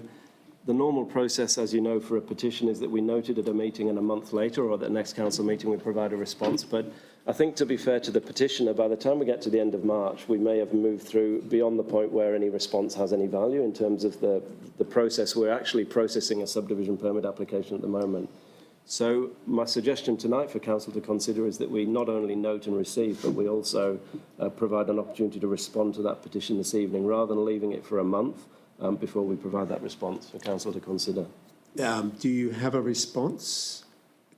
the normal process, as you know, for a petition is that we note it at a meeting and a month later, or at the next council meeting we provide a response. But I think, to be fair to the petitioner, by the time we get to the end of March, we may have moved through beyond the point where any response has any value in terms of the process. We're actually processing a subdivision permit application at the moment. So my suggestion tonight for council to consider is that we not only note and receive, but we also provide an opportunity to respond to that petition this evening, rather than leaving it for a month before we provide that response for council to consider. Do you have a response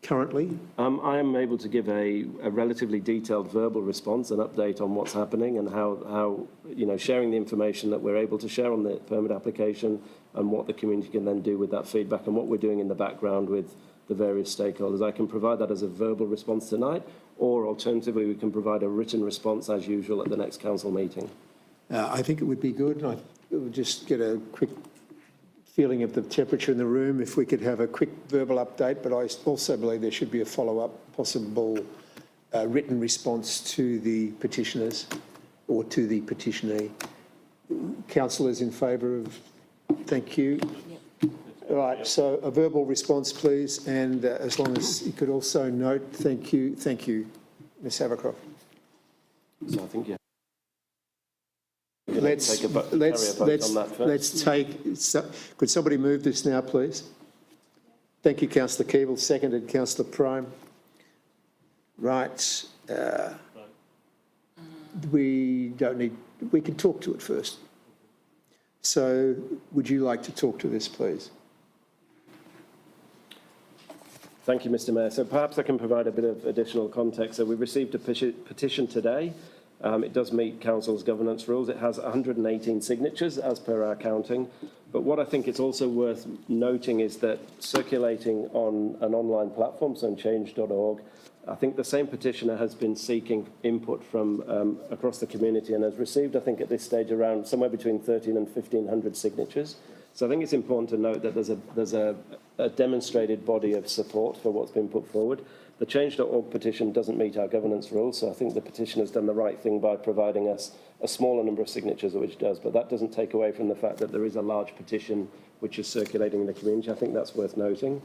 currently? I am able to give a relatively detailed verbal response, an update on what's happening and how sharing the information that we're able to share on the permit application and what the community can then do with that feedback and what we're doing in the background with the various stakeholders. I can provide that as a verbal response tonight, or alternatively we can provide a written response as usual at the next council meeting. I think it would be good. I would just get a quick feeling of the temperature in the room if we could have a quick verbal update, but I also believe there should be a follow-up possible written response to the petitioners or to the petitionee. Councillors in favour of, thank you. All right, so a verbal response, please, and as long as you could also note, thank you, Ms Havercroft. So I think, yeah. Let's take, could somebody move this now, please? Thank you, Councillor Keeble, seconded Councillor Prime. Right, we don't need, we can talk to it first. So would you like to talk to this, please? Thank you, Mr Mayor. So perhaps I can provide a bit of additional context. So we received a petition today. It does meet council's governance rules. It has 118 signatures as per our counting. But what I think it's also worth noting is that circulating on an online platform, so on change.org, I think the same petitioner has been seeking input from across the community and has received, I think at this stage, around somewhere between 1,300 and 1,500 signatures. So I think it's important to note that there's a demonstrated body of support for what's been put forward. The change.org petition doesn't meet our governance rules, so I think the petition has done the right thing by providing us a smaller number of signatures, which does, but that doesn't take away from the fact that there is a large petition which is circulating in the community. I think that's worth noting.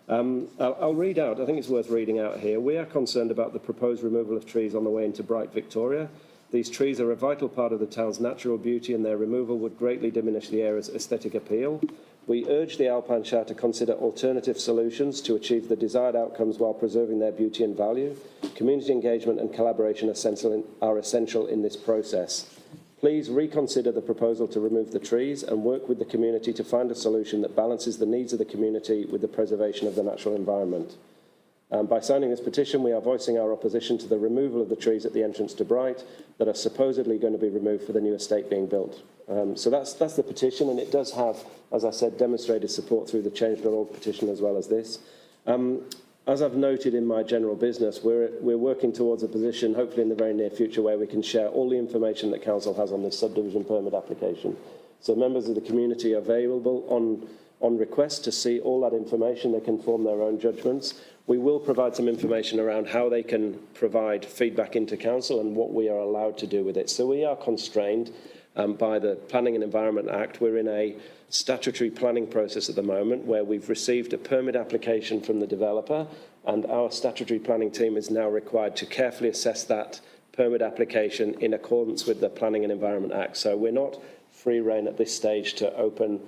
I'll read out, I think it's worth reading out here. We are concerned about the proposed removal of trees on the way into Bright, Victoria. These trees are a vital part of the town's natural beauty, and their removal would greatly diminish the area's aesthetic appeal. We urge the Alpine Shire to consider alternative solutions to achieve the desired outcomes while preserving their beauty and value. Community engagement and collaboration are essential in this process. Please reconsider the proposal to remove the trees and work with the community to find a solution that balances the needs of the community with the preservation of the natural environment. By signing this petition, we are voicing our opposition to the removal of the trees at the entrance to Bright that are supposedly going to be removed for the new estate being built. So that's the petition, and it does have, as I said, demonstrated support through the change.org petition as well as this. As I've noted in my general business, we're working towards a position, hopefully in the very near future, where we can share all the information that council has on this subdivision permit application. So members of the community are available on request to see all that information. They can form their own judgments. We will provide some information around how they can provide feedback into council and what we are allowed to do with it. So we are constrained by the Planning and Environment Act. We're in a statutory planning process at the moment where we've received a permit application from the developer, and our statutory planning team is now required to carefully assess that permit application in accordance with the Planning and Environment Act. So we're not free rein at this stage to open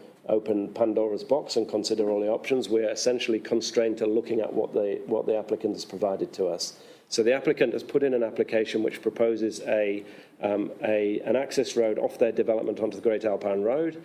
Pandora's box and consider all the options. We're essentially constrained to looking at what the applicant has provided to us. So the applicant has put in an application which proposes an access road off their development onto the Great Alpine Road,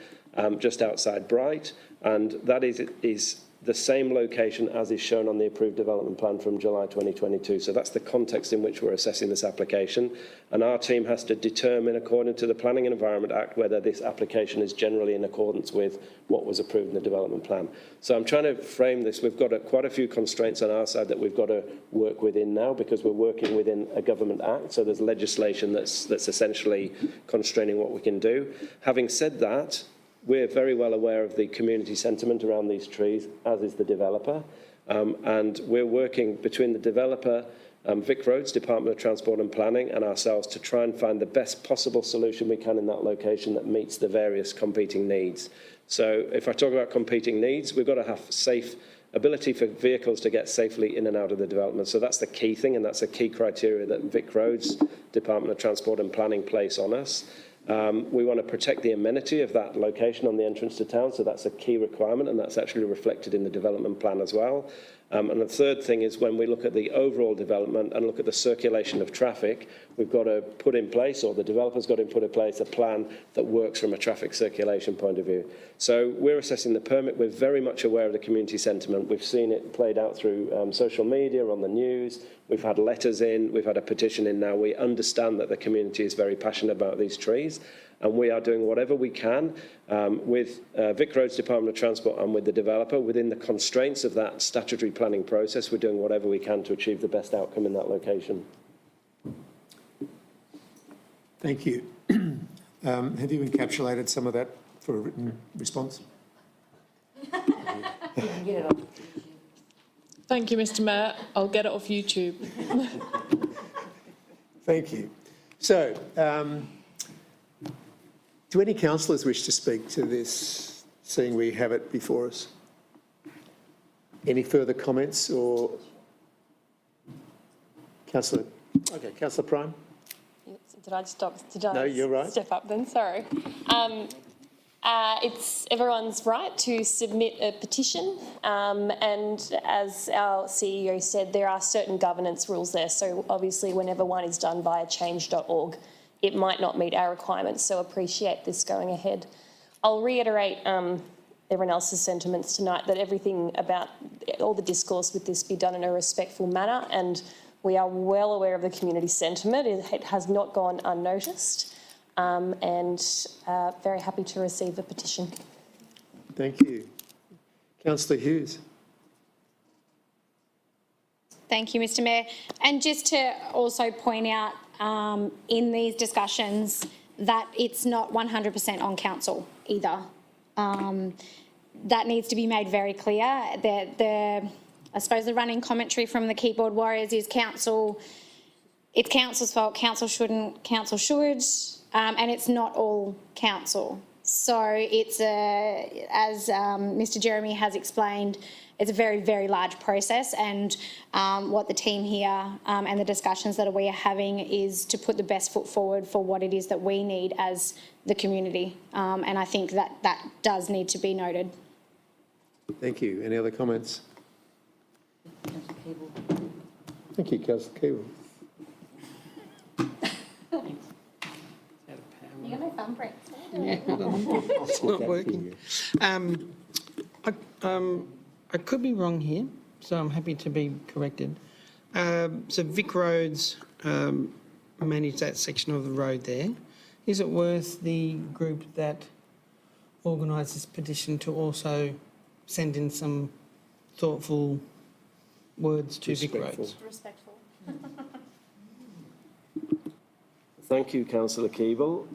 just outside Bright, and that is the same location as is shown on the approved development plan from July 2022. So that's the context in which we're assessing this application. And our team has to determine, according to the Planning and Environment Act, whether this application is generally in accordance with what was approved in the development plan. So I'm trying to frame this. We've got quite a few constraints on our side that we've got to work within now, because we're working within a government act. So there's legislation that's essentially constraining what we can do. Having said that, we're very well aware of the community sentiment around these trees, as is the developer. And we're working between the developer, Vic Roads, Department of Transport and Planning, and ourselves to try and find the best possible solution we can in that location that meets the various competing needs. So if I talk about competing needs, we've got to have safe ability for vehicles to get safely in and out of the development. So that's the key thing, and that's a key criteria that Vic Roads, Department of Transport and Planning place on us. We want to protect the amenity of that location on the entrance to town, so that's a key requirement, and that's actually reflected in the development plan as well. And the third thing is, when we look at the overall development and look at the circulation of traffic, we've got to put in place, or the developer's got to put in place, a plan that works from a traffic circulation point of view. So we're assessing the permit. We're very much aware of the community sentiment. We've seen it played out through social media, on the news. We've had letters in. We've had a petition in now. We understand that the community is very passionate about these trees, and we are doing whatever we can with Vic Roads Department of Transport and with the developer within the constraints of that statutory planning process. We're doing whatever we can to achieve the best outcome in that location. Thank you. Have you encapsulated some of that for a written response? Thank you, Mr Mayor. I'll get it off YouTube. Thank you. So, do any councillors wish to speak to this, seeing we have it before us? Any further comments, or Councillor? Okay, Councillor Prime. Did I stop? Did I No, you're right. Step up then? Sorry. It's everyone's right to submit a petition, and as our CEO said, there are certain governance rules there. So obviously, whenever one is done via change.org, it might not meet our requirements. So appreciate this going ahead. I'll reiterate everyone else's sentiments tonight, that everything about all the discourse with this be done in a respectful manner, and we are well aware of the community sentiment. It has not gone unnoticed. And very happy to receive the petition. Thank you. Councillor Hughes. Thank you, Mr Mayor. And just to also point out in these discussions that it's not 100% on council either. That needs to be made very clear. I suppose the running commentary from the keyboard warriors is council, it's council's fault, council shouldn't, council should. And it's not all council. So it's as Mr Jeremy has explained, it's a very, very large process, and what the team here and the discussions that we are having is to put the best foot forward for what it is that we need as the community. And I think that does need to be noted. Thank you. Any other comments? Thank you, Councillor Keeble. You got no thumbprints. It's not working. I could be wrong here, so I'm happy to be corrected. So Vic Roads manage that section of the road there. Is it worth the group that organised this petition to also send in some thoughtful words to Vic Roads? Respectful. Thank you, Councillor Keeble.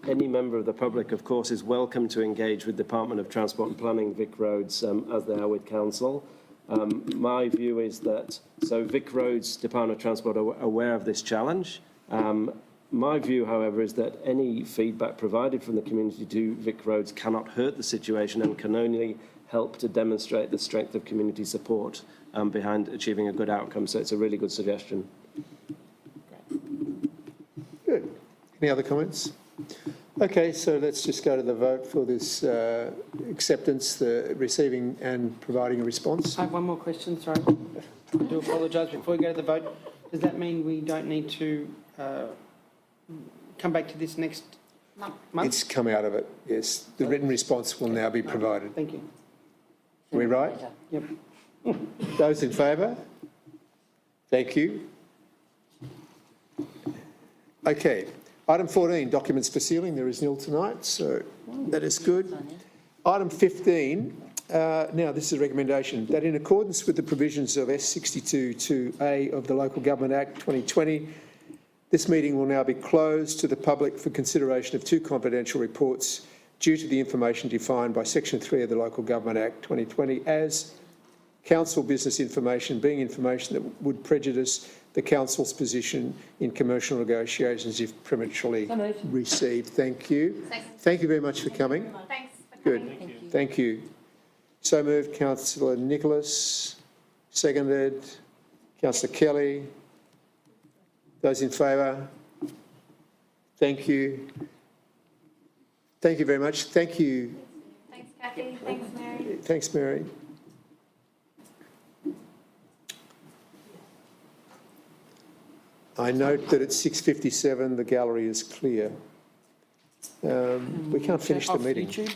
Any member of the public, of course, is welcome to engage with Department of Transport and Planning, Vic Roads, as they are with Council. My view is that, so Vic Roads, Department of Transport are aware of this challenge. My view, however, is that any feedback provided from the community to Vic Roads cannot hurt the situation and can only help to demonstrate the strength of community support behind achieving a good outcome. So it's a really good suggestion. Good. Any other comments? Okay, so let's just go to the vote for this acceptance, the receiving and providing a response. I have one more question, sorry. I do apologise. Before we go to the vote, does that mean we don't need to come back to this next month? It's come out of it, yes. The written response will now be provided. Thank you. Are we right? Yep. Those in favour? Thank you. Okay, item 14, documents for sealing. There is nil tonight, so that is good. Item 15, now this is a recommendation, that in accordance with the provisions of S62(2)A of the Local Government Act 2020, this meeting will now be closed to the public for consideration of two confidential reports due to the information defined by Section 3 of the Local Government Act 2020 as council business information, being information that would prejudice the council's position in commercial negotiations if prematurely received. Thank you. Thank you very much for coming. Thanks for coming. Good. Thank you. So moved, Councillor Nicholas. Seconded, Councillor Kelly. Those in favour? Thank you. Thank you very much. Thank you. Thanks, Kathy. Thanks, Mary. Thanks, Mary. I note that at 6:57 the gallery is clear. We can't finish the Off meeting. YouTube?